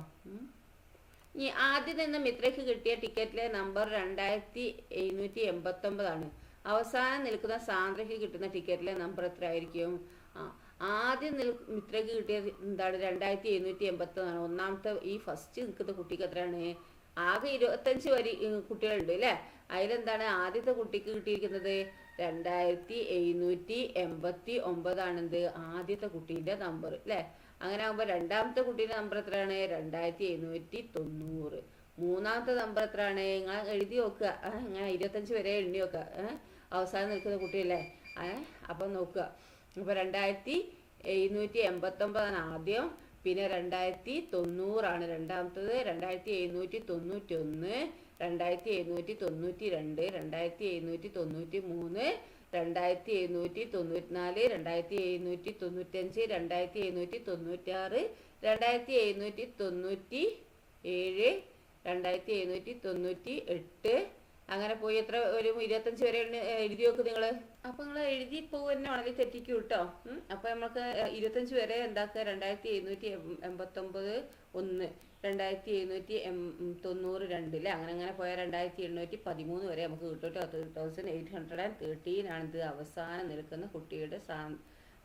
ഈ ആദ്യം നിന്ന് മിത്രയ്ക്ക് കിട്ടിയ ടിക്കറ്റിലെ നമ്പർ 2789 ആണ്. അവസാനം നിൽക്കുന്ന സാന്ദ്രയ്ക്ക് കിട്ടുന്ന ടിക്കറ്റിലെ നമ്പർ എത്ര ആയിരിക്കും? ആ ആദ്യം മിത്രയ്ക്ക് കിട്ടിയത് എന്താണ്? 2781 ഒന്നാമത്തെ ഈ ഫസ്റ്റ് നിൽക്കുന്ന കുട്ടിക്ക് എത്രയാണ്? ആകെ 25 കുട്ടികളുണ്ട് അല്ലേ? അതിലെന്താണ് ആദ്യത്തെ കുട്ടിക്ക് കിട്ടിയിരിക്കുന്നത്? 2789 ആണെന്ത് ആദ്യത്തെ കുട്ടീൻ്റെ നമ്പർ അല്ലേ? അങ്ങനെ ആകുമ്പോൾ രണ്ടാമത്തെ കുട്ടീൻ്റെ നമ്പർ എത്രയാണ്? 2790. മൂന്നാമത്തെ നമ്പർ എത്രയാണ്? നിങ്ങൾ എഴുതി നോക്കുക. ഇങ്ങനെ 25 വരെ എണ്ണി നോക്കുക. അവസാനം നിൽക്കുന്ന കുട്ടിയല്ലേ? അപ്പം നോക്കുക. അപ്പോൾ 2789 ആദ്യം, പിന്നെ 2090 രണ്ടാമത്തത്, 2791, 2792, 2793, 2794, 2795, 2796, 2797, 2798, അങ്ങനെ പോയി എത്ര ഒരു 25 വരെ എഴുതി വെക്കും നിങ്ങൾ. അപ്പോൾ നിങ്ങൾ എഴുതി പോകുന്നതാണെങ്കിൽ തെറ്റിക്കും കേട്ടോ. അപ്പോൾ നമുക്ക് 25 വരെ എന്താക്കുക? 2789 1, 2790 2 അല്ലേ? അങ്ങനെ പോയാൽ 2813 വരെ നമുക്ക് കിട്ടും കേട്ടോ. 2813 ആണിത് അവസാനം നിൽക്കുന്ന കുട്ടിയുടെ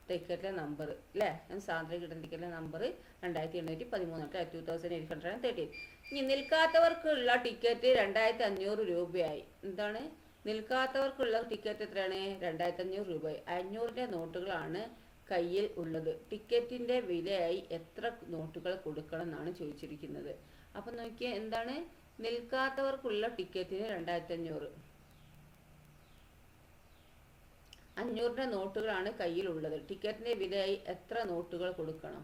ടിക്കറ്റിലെ നമ്പർ അല്ലേ? സാന്ദ്ര കിട്ടുന്ന ടിക്കറ്റിലെ നമ്പർ 2813 കേട്ടോ. 2813. ഇനി നിൽക്കാത്തവർക്കുള്ള ടിക്കറ്റ് 2500 രൂപയായി. എന്താണ് നിൽക്കാത്തവർക്കുള്ള ടിക്കറ്റ് എത്രയാണ്? 2500 രൂപയായി. 500ൻ്റെ നോട്ടുകളാണ് കയ്യിൽ ഉള്ളത്. ടിക്കറ്റിൻ്റെ വിലയായി എത്ര നോട്ടുകൾ കൊടുക്കണം എന്നാണ് ചോദിച്ചിരിക്കുന്നത്. അപ്പം നോക്കിയാൽ എന്താണ് നിൽക്കാത്തവർക്കുള്ള ടിക്കറ്റിന് 2500, 500ൻ്റെ നോട്ടുകളാണ് കയ്യിലുള്ളത്. ടിക്കറ്റിൻ്റെ വിലയായി എത്ര നോട്ടുകൾ കൊടുക്കണം?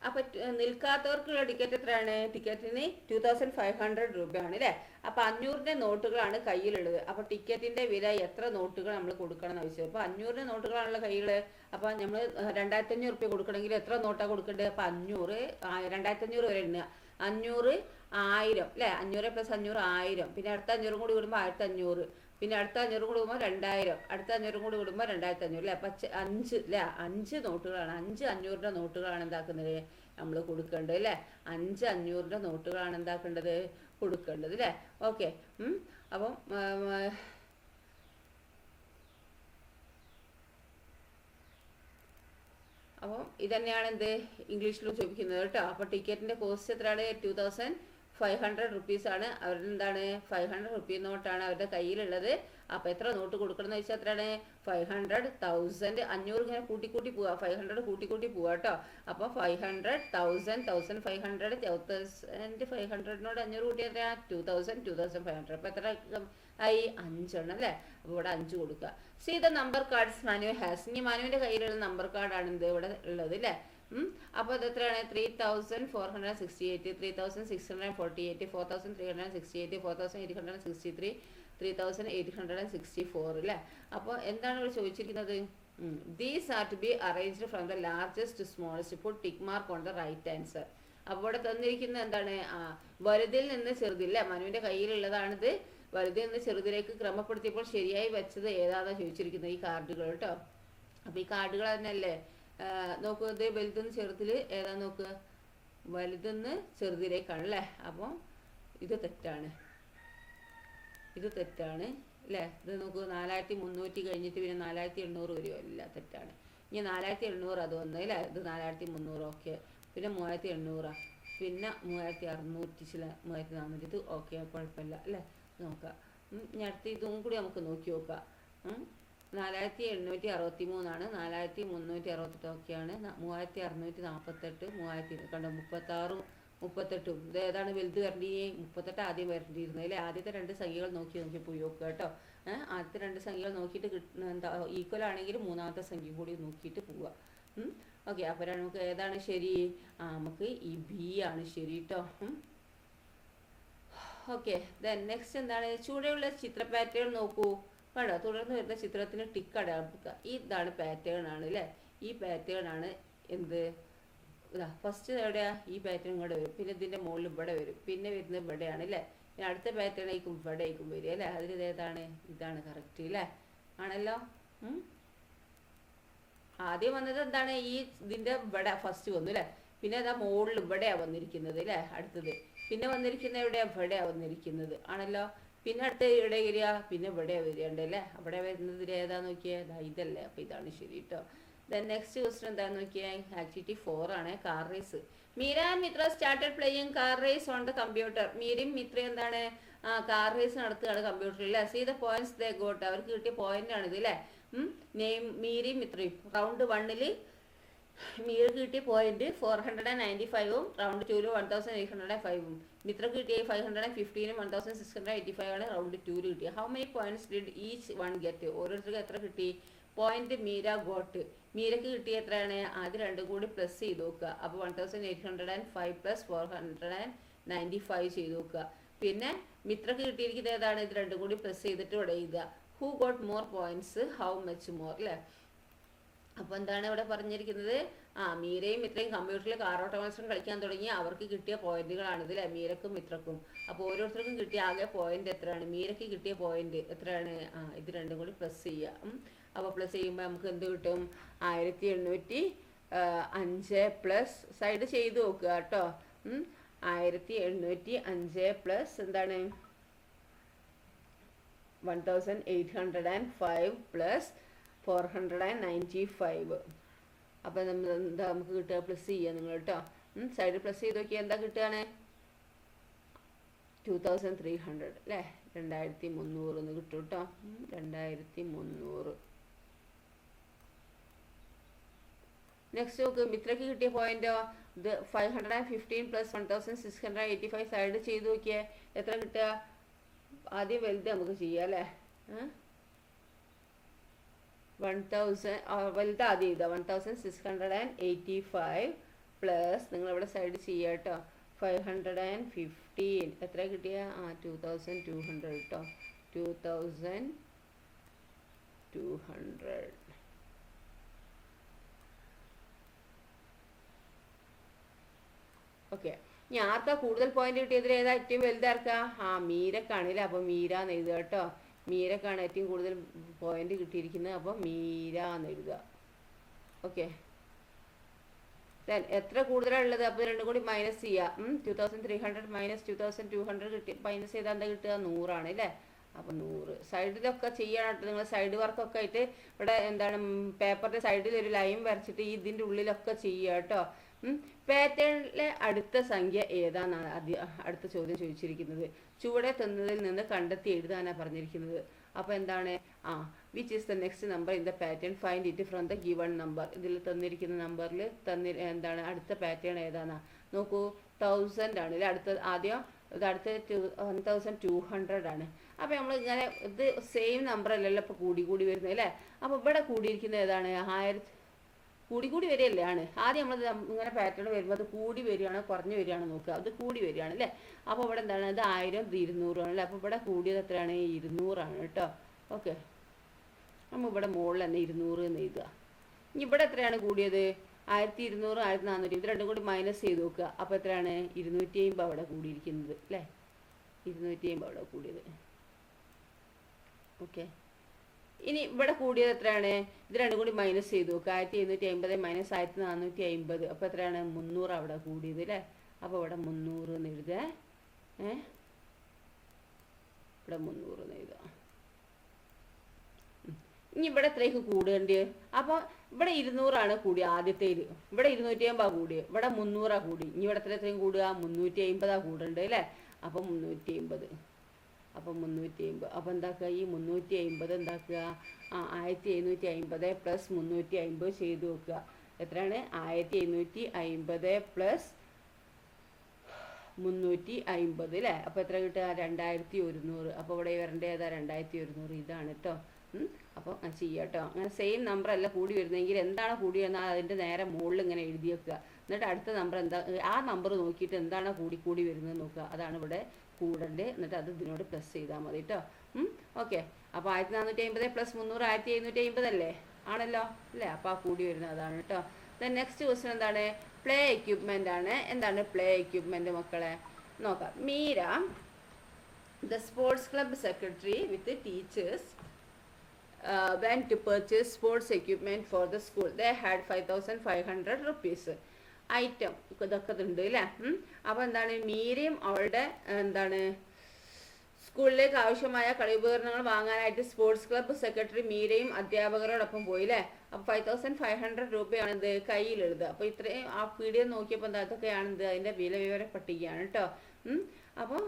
അപ്പം നിൽക്കാത്തവർക്കുള്ള ടിക്കറ്റ് എത്രയാണ്? ടിക്കറ്റിന് 2500 രൂപയാണ് അല്ലേ? അപ്പം 500ൻ്റെ നോട്ടുകളാണ് കയ്യിലുള്ളത്. അപ്പോൾ ടിക്കറ്റിൻ്റെ വില എത്ര നോട്ടുകൾ നമ്മൾ കൊടുക്കണം എന്ന് ചോദിച്ചത്. അപ്പോൾ 500 നോട്ടുകളാണല്ലോ കയ്യിൽ. അപ്പോൾ നമ്മൾ 2500 രൂപ കൊടുക്കണമെങ്കിൽ എത്ര നോട്ടാണ് കൊടുക്കേണ്ടത്? അപ്പോൾ 500 2500 വരെ എണ്ണുക. 500 1000 അല്ലേ? 500 + 500 1000. പിന്നെ അടുത്ത 500 കൂടി കൂടുമ്പോൾ 1500. പിന്നെ അടുത്ത 500 കൂടി കൂടുമ്പോൾ 2000. അടുത്ത 500 കൂടി കൂടുമ്പോൾ 2500 അല്ലേ? അപ്പം 5 അല്ലേ? 5 നോട്ടുകളാണ്. 5 500ൻ്റെ നോട്ടുകളാണ് എന്താക്കുന്നത് നമ്മൾ കൊടുക്കേണ്ടത് അല്ലേ? 5 500ൻ്റെ നോട്ടുകളാണ് എന്താക്കേണ്ടത് കൊടുക്കേണ്ടത് അല്ലേ? ഓക്കെ. അപ്പം ഇതന്നെയാണ് എന്ത് ഇംഗ്ലീഷിലും ചോദിക്കുന്നത് കേട്ടോ. അപ്പോൾ ടിക്കറ്റിൻ്റെ കോസ്റ്റ് എത്രയാണ്? 2500 റുപ്പീസാണ്. അവരുടെ എന്താണ് 500 റുപ്പീ നോട്ടാണ് അവരുടെ കയ്യിലുള്ളത്. അപ്പോൾ എത്ര നോട്ട് കൊടുക്കണം എന്ന് വെച്ചാൽ എത്രയാണ്? 500, 1000, 500 ഇങ്ങനെ കൂട്ടി പോവുക. 500 കൂട്ടി പോവുക കേട്ടോ. അപ്പോൾ 500, 1000, 1500, 2500നോട് 500 കൂട്ടിയാൽ 2000, 2500. അപ്പോൾ എത്ര ആയി? 5 എണ്ണം അല്ലേ? അപ്പോൾ ഇവിടെ 5 കൊടുക്കുക. See the number cards Manuel has. ഇനി മാനുവിൻ്റെ കയ്യിലുള്ള നമ്പർ കാർഡാണ് ഇത് ഇവിടെ ഉള്ളത് അല്ലേ? അപ്പോൾ അത് എത്രയാണ്? 3468, 3648, 4368, 4863, 3864 അല്ലേ? അപ്പോൾ എന്താണ് ഇവിടെ ചോദിച്ചിരിക്കുന്നത്? These are to be arranged from the largest to smallest. Put tick mark on the right answer. അപ്പോൾ ഇവിടെ തന്നിരിക്കുന്നത് എന്താണ്? വലുതിൽ നിന്ന് ചെറുതില്ലേ? മനുവിൻ്റെ കയ്യിലുള്ളതാണിത്. വലുതിൽ നിന്ന് ചെറുതിലേക്ക് ക്രമപ്പെടുത്തിയപ്പോൾ ശരിയായി വെച്ചത് ഏതാണെന്ന് ചോദിച്ചിരിക്കുന്നത്? ഈ കാർഡുകൾ കേട്ടോ. അപ്പോൾ ഈ കാർഡുകൾ തന്നെയല്ലേ? നോക്കുക, ഇത് വലുതെന്ന് ചെറുതിൽ ഏതാ നോക്കുക? വലുതെന്ന് ചെറുതിലേക്കാണ് അല്ലേ? അപ്പോൾ ഇത് തെറ്റാണ് അല്ലേ? ഇത് നോക്കുക, 4300 കഴിഞ്ഞിട്ട് പിന്നെ 4800 വരുമോ? ഇല്ല, തെറ്റാണ്. ഇനി 4700 അത് വന്നു അല്ലേ? ഇത് 4300 ഓക്കെ. പിന്നെ 3800, പിന്നെ 3600, ചില 3400. ഇത് ഓക്കെ, കുഴപ്പമില്ല അല്ലേ? നോക്കാം. ഇനി അടുത്ത് ഇതും കൂടി നമുക്ക് നോക്കി നോക്കാം. 4863 ആണ്. 4368 ഓക്കെയാണ്. 3648, 3000 കണ്ടോ? 36, 38. ഇത് ഏതാണ് വലുത് വരേണ്ടി? 38 ആദ്യം വരേണ്ടിയിരുന്നത് അല്ലേ? ആദ്യത്തെ 2 സംഖ്യകൾ നോക്കി പോയി നോക്കുക കേട്ടോ. ആദ്യത്തെ 2 സംഖ്യകൾ നോക്കിയിട്ട് എന്താ ഈക്വൽ ആണെങ്കിൽ മൂന്നാമത്തെ സംഖ്യ കൂടി നോക്കിയിട്ട് പോവുക. ഓക്കെ. അപ്പോൾ നമുക്ക് ഏതാണ് ശരി? നമുക്ക് ഈ ബി ആണ് ശരി കേട്ടോ. ഓക്കെ. ദെൻ നെക്സ്റ്റ് എന്താണ്? ചുവടെയുള്ള ചിത്ര പാറ്റേൺ നോക്കൂ. കണ്ടോ? തുടർന്ന് വരുന്ന ചിത്രത്തിന് ടിക്ക് അടയാളപ്പെടുത്തുക. ഇതാണ് പാറ്റേൺ ആണ് അല്ലേ? ഈ പാറ്റേൺ ആണ് എന്ത്? ഫസ്റ്റ് എവിടെയാ? ഈ പാറ്റേൺ ഇങ്ങോട്ട് വരും. പിന്നെ ഇതിൻ്റെ മുകളിൽ ഇവിടെ വരും. പിന്നെ വരുന്നത് ഇവിടെയാണ് അല്ലേ? പിന്നെ അടുത്ത പാറ്റേൺ ആയിരിക്കും ഇവിടെ ആയിരിക്കും വരിക അല്ലേ? അതിൽ ഏതാണ്? ഇതാണ് കറക്റ്റ് അല്ലേ? ആണല്ലോ. ആദ്യം വന്നത് എന്താണ്? ഈ ഇതിൻ്റെ ഇവിടെ ഫസ്റ്റ് വന്നു അല്ലേ? പിന്നെ അതാ മുകളിൽ ഇവിടെയാണ് വന്നിരിക്കുന്നത് അല്ലേ? അടുത്തത് പിന്നെ വന്നിരിക്കുന്ന എവിടെയാണ്? ഇവിടെയാണ് വന്നിരിക്കുന്നത് ആണല്ലോ. പിന്നെ അടുത്ത ഇവിടെ വരിക, പിന്നെ ഇവിടെ വരികയുണ്ട് അല്ലേ. അവിടെ വരുന്നത് ഏതാ നോക്കിയാൽ ഇതല്ലേ. അപ്പോൾ ഇതാണ് ശരി കേട്ടോ. ദെൻ നെക്സ്റ്റ് ക്വസ്റ്റൻ എന്താണെന്ന് നോക്കിയാൽ ആക്ടിവിറ്റി 4 ആണ്, car race. Meera and Mitra started playing car race on the computer. മീരയും മിത്രയും എന്താണ് കാർ റേസ് നടത്തുകയാണ് കമ്പ്യൂട്ടറിൽ അല്ലേ. See the points they got. അവർക്ക് കിട്ടിയ പോയിന്റ് ആണിത് അല്ലേ. നെയിം മീരയും മിത്രയും റൗണ്ട് 1 മീരക്ക് കിട്ടിയ പോയിന്റ് 495ഉം റൗണ്ട് 2 1805ഉം മിത്രക്ക് കിട്ടിയ 515ഉം 1685 ആണ് റൗണ്ട് 2 കിട്ടിയത്. How many points did each one get? ഓരോരുത്തർക്ക് എത്ര കിട്ടി പോയിന്റ് മീര ഗോട്ട്? മീരക്ക് കിട്ടിയ എത്രയാണ്? ആദ്യം രണ്ടും കൂടി പ്ലസ് ചെയ്ത് നോക്കുക. അപ്പോൾ 1805 പ്ലസ് 495 ചെയ്ത് നോക്കുക. പിന്നെ മിത്രക്ക് കിട്ടിയിരിക്കുന്നത് ഏതാണ്? ഇത് രണ്ടും കൂടി പ്ലസ് ചെയ്തിട്ട് ഇവിടെ എഴുതുക. Who got more points, how much more അല്ലേ. അപ്പോൾ എന്താണ് ഇവിടെ പറഞ്ഞിരിക്കുന്നത്? മീരയും മിത്രയും കമ്പ്യൂട്ടറിൽ കാറോട്ട മത്സരം കളിക്കാൻ തുടങ്ങി. അവർക്ക് കിട്ടിയ പോയിന്റുകളാണിത് അല്ലേ, മീരക്കും മിത്രക്കും. അപ്പോൾ ഓരോരുത്തർക്കും കിട്ടിയ ആകെ പോയിന്റ് എത്രയാണ്? മീരക്ക് കിട്ടിയ പോയിന്റ് എത്രയാണ്? ഇത് രണ്ടും കൂടി പ്ലസ് ചെയ്യുക. അപ്പോൾ പ്ലസ് ചെയ്യുമ്പോൾ നമുക്ക് എന്ത് കിട്ടും? 1805 പ്ലസ് സൈഡ് ചെയ്ത് നോക്കുക കേട്ടോ. 1805 പ്ലസ് എന്താണ് 1805 പ്ലസ് 495. അപ്പം എന്താ നമുക്ക് കിട്ടുക? പ്ലസ് ചെയ്യുക നിങ്ങൾ കേട്ടോ. സൈഡ് പ്ലസ് ചെയ്ത് നോക്കിയാൽ എന്താ കിട്ടുകയാണ്? 2300 അല്ലേ. 2300 എന്ന് കിട്ടും കേട്ടോ. 2300. നെക്സ്റ്റ് നോക്ക്, മിത്രയ്ക്ക് കിട്ടിയ പോയിന്റോ ഇത് 515 പ്ലസ് 1685. സൈഡ് ചെയ്ത് നോക്കിയേ എത്ര കിട്ടുക? ആദ്യം വലുത് നമുക്ക് ചെയ്യാം അല്ലേ. 1000 വലുത് ആദ്യം ചെയ്താൽ 1685 പ്ലസ് നിങ്ങളിവിടെ സൈഡ് ചെയ്യുക കേട്ടോ. 515 എത്ര കിട്ടിയ? 2200 കേട്ടോ. 2200. ഓക്കെ. ഇനി ആർക്കാ കൂടുതൽ പോയിന്റ് കിട്ടിയതിൽ ഏതാ ഏറ്റവും വലുതാർക്കാ? മീരക്കാണല്ലേ. അപ്പോൾ മീര എന്ന് എഴുതുക കേട്ടോ. മീരക്കാണ് ഏറ്റവും കൂടുതൽ പോയിന്റ് കിട്ടിയിരിക്കുന്നത്. അപ്പോൾ മീര എന്ന് എഴുതുക. ഓക്കെ. എത്ര കൂടുതലാണ് ഉള്ളത്? അപ്പോൾ രണ്ടും കൂടി മൈനസ് ചെയ്യുക. 2300 മൈനസ് 2200 കിട്ടി. മൈനസ് ചെയ്താൽ എന്താ കിട്ടുക? 100 ആണ് അല്ലേ. അപ്പോൾ 100 സൈഡിലൊക്കെ ചെയ്യണം കേട്ടോ. നിങ്ങൾ സൈഡ് വർക്കൊക്കെ ആയിട്ട് ഇവിടെ എന്താണ് പേപ്പറിൻ്റെ സൈഡിൽ ഒരു ലൈൻ വരച്ചിട്ട് ഇതിൻ്റെ ഉള്ളിലൊക്കെ ചെയ്യുക കേട്ടോ. പാറ്റേണിലെ അടുത്ത സംഖ്യ ഏതാണെന്നാണ് അടുത്ത ചോദ്യം ചോദിച്ചിരിക്കുന്നത്. ചുവടെ തന്നതിൽ നിന്ന് കണ്ടെത്തി എഴുതാനാണ് പറഞ്ഞിരിക്കുന്നത്. അപ്പോൾ എന്താണ്? Which is the next number in the pattern, find it from the given number. ഇതിൽ തന്നിരിക്കുന്ന നമ്പറിൽ എന്താണ് അടുത്ത പാറ്റേൺ ഏതാണെന്നാ നോക്കൂ. 1000 ആണ് അല്ലേ അടുത്ത. ആദ്യം ഇത് അടുത്ത 1200 ആണ്. അപ്പോൾ നമ്മൾ ഇങ്ങനെ ഇത് സെയിം നമ്പർ അല്ലല്ലോ ഇപ്പോൾ കൂടി കൂടി വരുന്നത് അല്ലേ. അപ്പോൾ ഇവിടെ കൂടിയിരിക്കുന്നത് ഏതാണ്? 1000 കൂടി വരികയല്ലേ ആണ്. ആദ്യം നമ്മൾ ഇങ്ങനെ പാറ്റേൺ വരുമ്പോൾ അത് കൂടി വരികയാണോ കുറഞ്ഞു വരികയാണോ നോക്കുക. അത് കൂടി വരികയാണ് അല്ലേ. അപ്പോൾ ഇവിടെ എന്താണ്? ഇത് 1000 200 ആണല്ലേ. അപ്പോൾ ഇവിടെ കൂടിയത് എത്രയാണ്? 200 ആണ് കേട്ടോ. ഓക്കെ. നമ്മൾ ഇവിടെ മുകളിൽ തന്നെ 200 എന്ന് എഴുതുക. ഇനി ഇവിടെ എത്രയാണ് കൂടിയത്? 1200 1400. ഇത് രണ്ടും കൂടി മൈനസ് ചെയ്ത് നോക്കുക. അപ്പോൾ എത്രയാണ്? 250 അവിടെ കൂടിയിരിക്കുന്നത് അല്ലേ. 250 അവിടെ കൂടിയത്. ഓക്കെ. ഇനി ഇവിടെ കൂടിയത് എത്രയാണ്? ഇത് രണ്ടും കൂടി മൈനസ് ചെയ്ത് നോക്കുക. 1750 മൈനസ് 1450. അപ്പോൾ എത്രയാണ്? 300 അവിടെ കൂടിയത് അല്ലേ. അപ്പോൾ ഇവിടെ 300 എന്ന് എഴുതുക. ഇവിടെ 300 എന്ന് എഴുതുക. ഇനി ഇവിടെ എത്രയ്ക്ക് കൂടേണ്ടത്? അപ്പോൾ ഇവിടെ 200 ആണ് കൂടി ആദ്യത്തേൽ. ഇവിടെ 250 കൂടി. ഇവിടെ 300 കൂടി. ഇനി ഇവിടെ എത്രയും കൂടുക? 350 കൂടേണ്ടത് അല്ലേ. അപ്പോൾ 350. അപ്പോൾ 350. അപ്പോൾ എന്താക്കുക? ഈ 350 എന്താക്കുക? 1750 പ്ലസ് 350 ചെയ്ത് നോക്കുക. എത്രയാണ്? 1750 പ്ലസ് 350 അല്ലേ. അപ്പോൾ എത്ര കിട്ടുക? 2100. അപ്പോൾ ഇവിടെ വരേണ്ട ഏതാ? 2100. ഇതാണ് കേട്ടോ. അപ്പോൾ ചെയ്യാം കേട്ടോ. അങ്ങനെ സെയിം നമ്പർ അല്ല കൂടി വരുന്നതെങ്കിൽ എന്താണ് കൂടി എന്നാൽ അതിൻ്റെ നേരെ മുകളിൽ ഇങ്ങനെ എഴുതി വെക്കുക. എന്നിട്ട് അടുത്ത നമ്പർ എന്താ ആ നമ്പർ നോക്കിയിട്ട് എന്താണ് കൂടി വരുന്നത് നോക്കുക. അതാണ് ഇവിടെ കൂടേണ്ടത്. എന്നിട്ട് അത് ഇതിനോട് പ്ലസ് ചെയ്താൽ മതി കേട്ടോ. ഓക്കെ. അപ്പോൾ 1450 പ്ലസ് 300 1750 അല്ലേ ആണല്ലോ അല്ലേ. അപ്പോൾ ആ കൂടി വരുന്നത് അതാണ് കേട്ടോ. ദെൻ നെക്സ്റ്റ് ക്വസ്റ്റ്യൻ എന്താണ്? പ്ലേ എക്യുപ്മെൻ്റ് ആണ്. എന്താണ് പ്ലേ എക്യുപ്മെൻറ്റ് മക്കളെ? നോക്കാം. Meera the sports club secretary with teachers went to purchase sports equipment for the school. They had 5500 rupees. Item ഇതൊക്കെ ഉണ്ട് അല്ലേ. അപ്പോൾ എന്താണ്? മീരയും അവളുടെ എന്താണ് സ്കൂളിലേക്ക് ആവശ്യമായ കളി ഉപകരണങ്ങൾ വാങ്ങാനായിട്ട് സ്പോർട്സ് ക്ലബ്ബ് സെക്രട്ടറി മീരയും അധ്യാപകരോടൊപ്പം പോയില്ലേ. അപ്പോൾ 5500 രൂപയാണ് ഇത് കയ്യിലെഴുതുക. അപ്പോൾ ഇത്രയും ആ പീഡിയം നോക്കിയപ്പോൾ എന്താ അതൊക്കെയാണെന്ത് അതിൻ്റെ വില വിവര പട്ടികയാണ് കേട്ടോ. അപ്പോൾ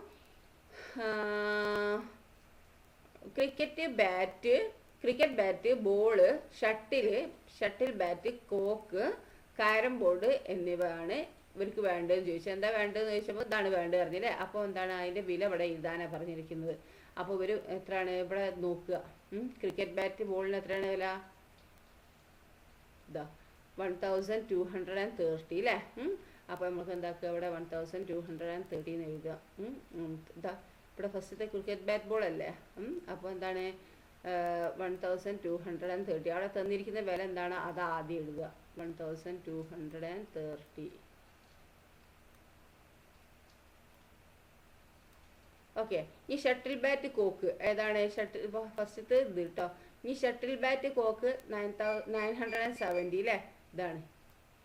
cricket bat, ball, shuttle bat, cock, carrom board എന്നിവയാണ് ഇവർക്ക് വേണ്ടതെന്ന് ചോദിച്ചാൽ എന്താ വേണ്ടതെന്ന് ചോദിച്ചപ്പോൾ ഇതാണ് വേണ്ടത് പറഞ്ഞില്ലേ. അപ്പോൾ എന്താണ് അതിൻ്റെ വില ഇവിടെ എഴുതാനാണ് പറഞ്ഞിരിക്കുന്നത്. അപ്പോൾ ഇവർ എത്രയാണ് ഇവിടെ നോക്കുക. ക്രിക്കറ്റ് ബാറ്റ് ബോളിന് എത്രയാണ് വില? ഇതാ 1230 അല്ലേ. അപ്പോൾ നമുക്ക് എന്താക്കുക ഇവിടെ 1230 എന്ന് എഴുതുക. ഇതാ ഇവിടെ ഫസ്റ്റത്തെ ക്രിക്കറ്റ് ബാറ്റ് ബോൾ അല്ലേ. അപ്പോൾ എന്താണ് 1230 അവിടെ തന്നിരിക്കുന്ന വില എന്താണ് അത് ആദ്യം എഴുതുക. 1230. ഓക്കെ. ഈ ഷട്ടിൽ ബാറ്റ് കോക്ക് ഏതാണ്? ഫസ്റ്റത്തെ ഇത് കേട്ടോ. ഈ ഷട്ടിൽ ബാറ്റ് കോക്ക് 970 അല്ലേ. ഇതാണ്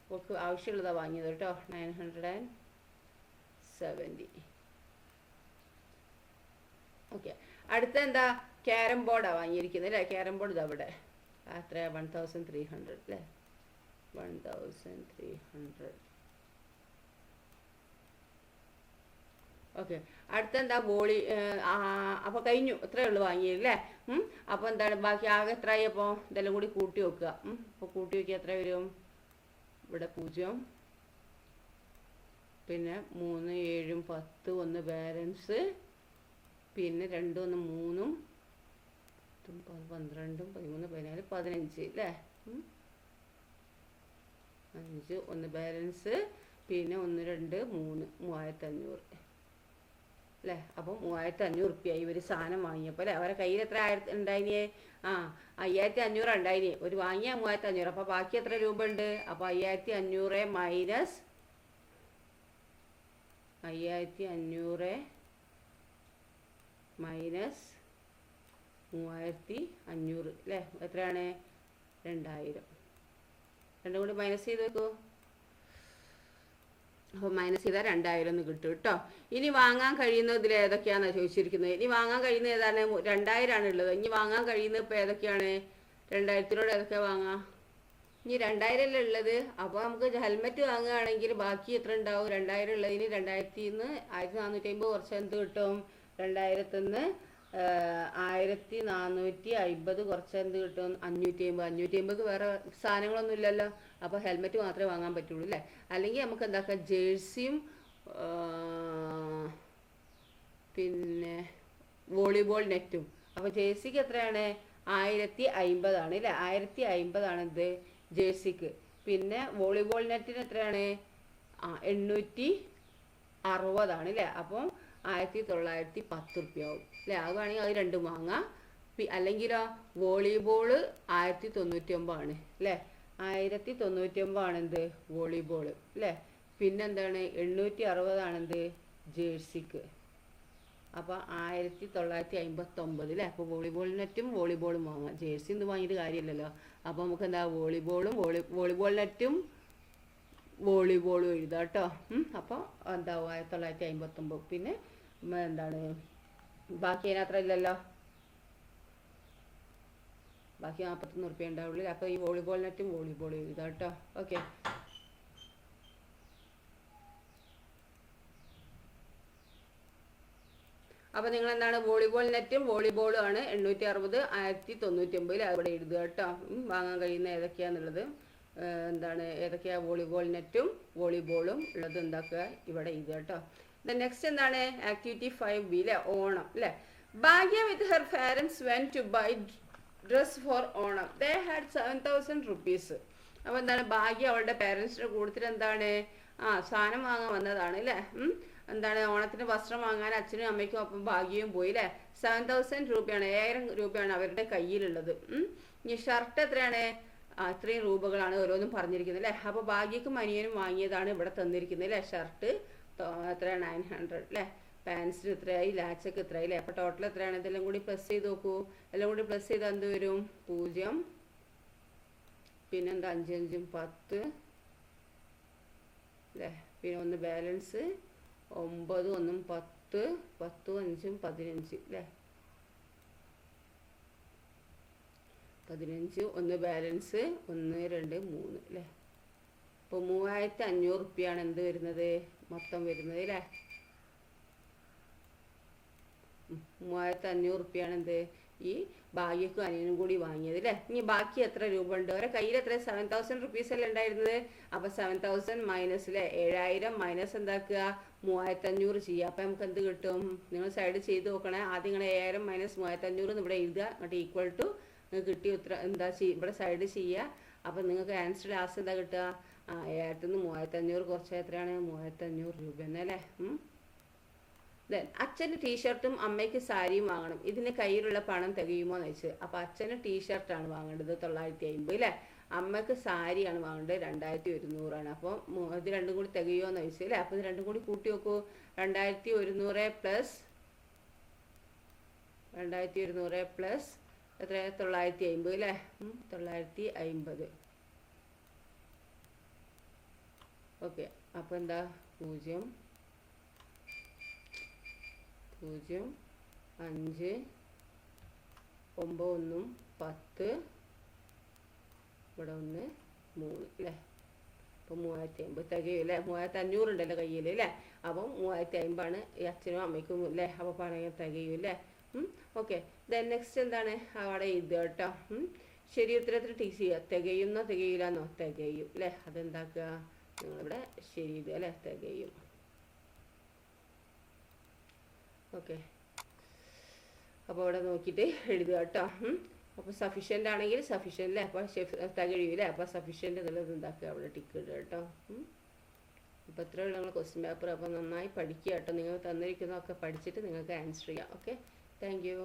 കോക്ക് ആവശ്യമുള്ളതാണ് വാങ്ങിയത് കേട്ടോ. 970. ഓക്കെ. അടുത്ത എന്താ? ക്യാരം ബോർഡാണ് വാങ്ങിയിരിക്കുന്നത് അല്ലേ. ക്യാരം ബോർഡ് ഇതാ ഇവിടെ അത്ര 1300 അല്ലേ. 1300. ഓക്കെ. അടുത്തെന്താ? വോളി. അപ്പോൾ കഴിഞ്ഞു, ഇത്രയേ ഉള്ളൂ വാങ്ങിയല്ലേ. അപ്പോൾ എന്താണ് ബാക്കി ആകെ എത്രയായി? അപ്പോൾ ഇതെല്ലാം കൂടി കൂട്ടി വെക്കുക. അപ്പോൾ കൂട്ടി വെക്കുക എത്ര വരും? ഇവിടെ 0, പിന്നെ 3, 7, 10, 1 ബാലൻസ്, പിന്നെ 2, 1, 3, 12, 13, 14, 15 അല്ലേ. 5, 1 ബാലൻസ്, പിന്നെ 1, 2, 3, 3500 അല്ലേ. അപ്പോൾ 3500 റുപ്യായി ഇവർ സാധനം വാങ്ങിയപ്പോൾ അല്ലേ. അവരെ കയ്യിൽ എത്ര ഉണ്ടായിനേ? 5500 ഉണ്ടായിനി. ഒരു വാങ്ങിയ 3500. അപ്പോൾ ബാക്കി എത്ര രൂപ ഉണ്ട്? അപ്പോൾ 5500 മൈനസ് 3500 3500 അല്ലേ. എത്രയാണ്? 2000. രണ്ടും കൂടി മൈനസ് ചെയ്ത് വെക്കൂ. അപ്പോൾ മൈനസ് ചെയ്താൽ 2000 എന്ന് കിട്ടും കേട്ടോ. ഇനി വാങ്ങാൻ കഴിയുന്നത് ഇതിൽ ഏതൊക്കെയാണെന്നാണ് ചോദിച്ചിരിക്കുന്നത്. ഇനി വാങ്ങാൻ കഴിയുന്നത് ഏതാണ്? 2000 ആണ് ഉള്ളത്. ഇനി വാങ്ങാൻ കഴിയുന്നത് ഇപ്പോൾ ഏതൊക്കെയാണ്? 2000 ഏതൊക്കെയാണ് വാങ്ങാം? ഇനി 2000 അല്ലേ ഉള്ളത്. അപ്പോൾ നമുക്ക് ഹെൽമെറ്റ് വാങ്ങുകയാണെങ്കിൽ ബാക്കി എത്ര ഉണ്ടാവും? 2000 ഉള്ളതിന് 2000 1450 കുറച്ച് എന്ത് കിട്ടും? 2000 1450 കുറച്ച് എന്ത് കിട്ടും? 550 വേറെ സാധനങ്ങളൊന്നും ഇല്ലല്ലോ. അപ്പോൾ ഹെൽമെറ്റ് മാത്രമേ വാങ്ങാൻ പറ്റുള്ളൂ അല്ലേ. അല്ലെങ്കിൽ നമുക്ക് എന്താക്കാം? ജേഴ്സിയും പിന്നെ വോളിബോൾ നെറ്റും. അപ്പോൾ ജേഴ്സിക്ക് എത്രയാണ്? 1050 ആണ് അല്ലേ. 1050 ആണ് ഇത് ജേഴ്സിക്ക്. പിന്നെ വോളിബോൾ നെറ്റിന് എത്രയാണ്? 860 ആണ് അല്ലേ. അപ്പോൾ 1910 റുപ്യാവും അല്ലേ. അത് വേണമെങ്കിൽ അത് രണ്ടും വാങ്ങാം. അല്ലെങ്കിലോ വോളിബോള് 1099 ആണ് അല്ലേ. 1099 ആണെന്ത് വോളിബോള് അല്ലേ. പിന്നെന്താണ്? 860 ആണെന്ത് ജേഴ്സിക്ക്. അപ്പോൾ 1959 അല്ലേ. അപ്പോൾ വോളിബോൾ നെറ്റും വോളിബോളും വാങ്ങാം. ജേഴ്സി ഒന്നും വാങ്ങിയിട്ട് കാര്യമില്ലല്ലോ. അപ്പോൾ നമുക്ക് എന്താ? വോളിബോൾ നെറ്റും വോളിബോളും എഴുതാം കേട്ടോ. അപ്പോൾ എന്താവും? 1959. പിന്നെ എന്താണ് ബാക്കി അതിനത്ര ഇല്ലല്ലോ. ബാക്കി 41 റുപ്യ ഉണ്ടാവുള്ളൂ. അപ്പോൾ ഈ വോളിബോൾ നെറ്റും വോളിബോളും എഴുതാം കേട്ടോ. ഓക്കെ. അപ്പോൾ നിങ്ങൾ എന്താണ്? വോളിബോൾ നെറ്റും വോളിബോളും ആണ് 860 1099 അവിടെ എഴുതുക കേട്ടോ. വാങ്ങാൻ കഴിയുന്ന ഏതൊക്കെയാണെന്നുള്ളത് എന്താണ് ഏതൊക്കെയാണ് വോളിബോൾ നെറ്റും വോളിബോളും ഉള്ളത് എന്താക്കുക ഇവിടെ എഴുതുക കേട്ടോ. നെക്സ്റ്റ് എന്താണ്? ആക്ടിവിറ്റി 5B അല്ലേ. ഓണം അല്ലേ. Bhagya with her parents went to buy dress for Onam. They had 7000 rupees. അപ്പോൾ എന്താണ്? ഭാഗ്യ അവളുടെ പാരൻസിൻ്റെ കൂട്ടത്തിൽ എന്താണ് സാധനം വാങ്ങാൻ വന്നതാണ് അല്ലേ. എന്താണ് ഓണത്തിന് വസ്ത്രം വാങ്ങാൻ അച്ഛനും അമ്മയ്ക്കും ഒപ്പം ഭാഗ്യവും പോയി അല്ലേ. 7000 രൂപയാണ് 7000 രൂപയാണ് അവരുടെ കയ്യിലുള്ളത്. ഇനി ഷർട്ട് എത്രയാണ്? ഇത്രയും രൂപകളാണ് ഓരോന്നും പറഞ്ഞിരിക്കുന്നത് അല്ലേ. അപ്പോൾ ഭാഗ്യക്കും അനിയനും വാങ്ങിയതാണ് ഇവിടെ തന്നിരിക്കുന്നത് അല്ലേ. ഷർട്ട് എത്ര 900 അല്ലേ. പാൻസിന് ഇത്രയായി, ലാച്ചൊക്കെ ഇത്രയായി അല്ലേ. അപ്പോൾ ടോട്ടൽ എത്രയാണ്? ഇതെല്ലാം കൂടി പ്ലസ് ചെയ്ത് നോക്കൂ. എല്ലാം കൂടി പ്ലസ് ചെയ്താൽ എന്ത് വരും? 0, പിന്നെന്താ 5 5 10 അല്ലേ. പിന്നെ 1 ബാലൻസ് 9 1 10 10, 10, 5, 15 അല്ലേ? 15, 1 ബാലൻസ് 1, 2, 3 അല്ലേ? അപ്പോൾ 3500 റുപ്യാണ് എന്ത് വരുന്നത്, മൊത്തം വരുന്നത് അല്ലേ? 3500 റുപ്യാണ് എന്ത് ഈ ഭാഗ്യക്കും അനിയനും കൂടി വാങ്ങിയത് അല്ലേ? ഇനി ബാക്കി എത്ര രൂപ ഉണ്ട്? അവരെ കയ്യിൽ എത്ര 7000 റുപ്പീസ് അല്ലേ ഉണ്ടായിരുന്നത്? അപ്പോൾ 7000 മൈനസ് അല്ലേ, 7000 മൈനസ് എന്താക്കുക 3500 ചെയ്യുക. അപ്പം നമുക്ക് എന്ത് കിട്ടും? നിങ്ങൾ സൈഡ് ചെയ്ത് നോക്കണേ. ആദ്യം നിങ്ങൾ 7000 മൈനസ് 3500 ഇവിടെ എഴുതുക. എന്നിട്ട് ഈക്വൽ ടു നിങ്ങൾക്ക് കിട്ടിയ ഉത്തരം എന്താ ഇവിടെ സൈഡ് ചെയ്യുക. അപ്പം നിങ്ങൾക്ക് ആൻസർ ലാസ്റ്റ് എന്താ കിട്ടുക? 7000 നിന്ന് 3500 കുറച്ച് എത്രയാണ്? 3500 രൂപ എന്നല്ലേ? ദെൻ അച്ഛന് ടീഷർട്ടും അമ്മയ്ക്ക് സാരിയും വാങ്ങണം. ഇതിന് കയ്യിലുള്ള പണം തികയുമോ എന്ന് വെച്ച്. അപ്പോൾ അച്ഛന് ടീഷർട്ടാണ് വാങ്ങേണ്ടത് 950 അല്ലേ? അമ്മയ്ക്ക് സാരിയാണ് വാങ്ങേണ്ടത് 2100 അപ്പോൾ ഇത് രണ്ടും കൂടി തികയുമോ എന്ന് വെച്ച് അല്ലേ? അപ്പോൾ ഇത് രണ്ടും കൂടി കൂട്ടി നോക്കൂ. 2100 പ്ലസ് എത്ര? 950 അല്ലേ? 950. ഓക്കെ. അപ്പോൾ എന്താ 0, 0, 5, 9, 1, 10, ഇവിടെ 1, 3 അല്ലേ? അപ്പോൾ 3050 തികയും അല്ലേ? 3500 ഉണ്ടല്ലോ കയ്യിൽ അല്ലേ? അപ്പം 3050 ആണ് ഈ അച്ഛനും അമ്മയ്ക്കും അല്ലേ? അപ്പോൾ പണയം തികയും അല്ലേ? ഓക്കെ. ദെൻ നെക്സ്റ്റ് എന്താണ് അവിടെ ഇത് കേട്ടോ. ശരി ഉത്തരത്തിൽ ടിക്ക് ചെയ്യുക. തികയുന്നോ തികയില്ലെന്നോ? തികയും അല്ലേ? അതെന്താക്കുക നിങ്ങളിവിടെ ശരി ഇത് അല്ലേ? തികയും. ഓക്കെ. അപ്പോൾ ഇവിടെ നോക്കിയിട്ട് എഴുതുക കേട്ടോ. അപ്പോൾ സഫീഷ്യൻ്റ് ആണെങ്കിൽ സഫീഷ്യൻ്റ് അല്ലേ? അപ്പോൾ തികഴിയില്ലേ? അപ്പോൾ സഫീഷ്യൻ്റ് എന്നുള്ളത് എന്താക്കുക അവിടെ ടിക്ക് ഇടുക കേട്ടോ. അപ്പോൾ ഇത്രയുള്ള നിങ്ങൾ ക്വസ്റ്റ്യൻ പേപ്പർ. അപ്പോൾ നന്നായി പഠിക്കുക കേട്ടോ. നിങ്ങൾ തന്നിരിക്കുന്നതൊക്കെ പഠിച്ചിട്ട് നിങ്ങൾക്ക് ആൻസർ ചെയ്യാം. Okay, thank you.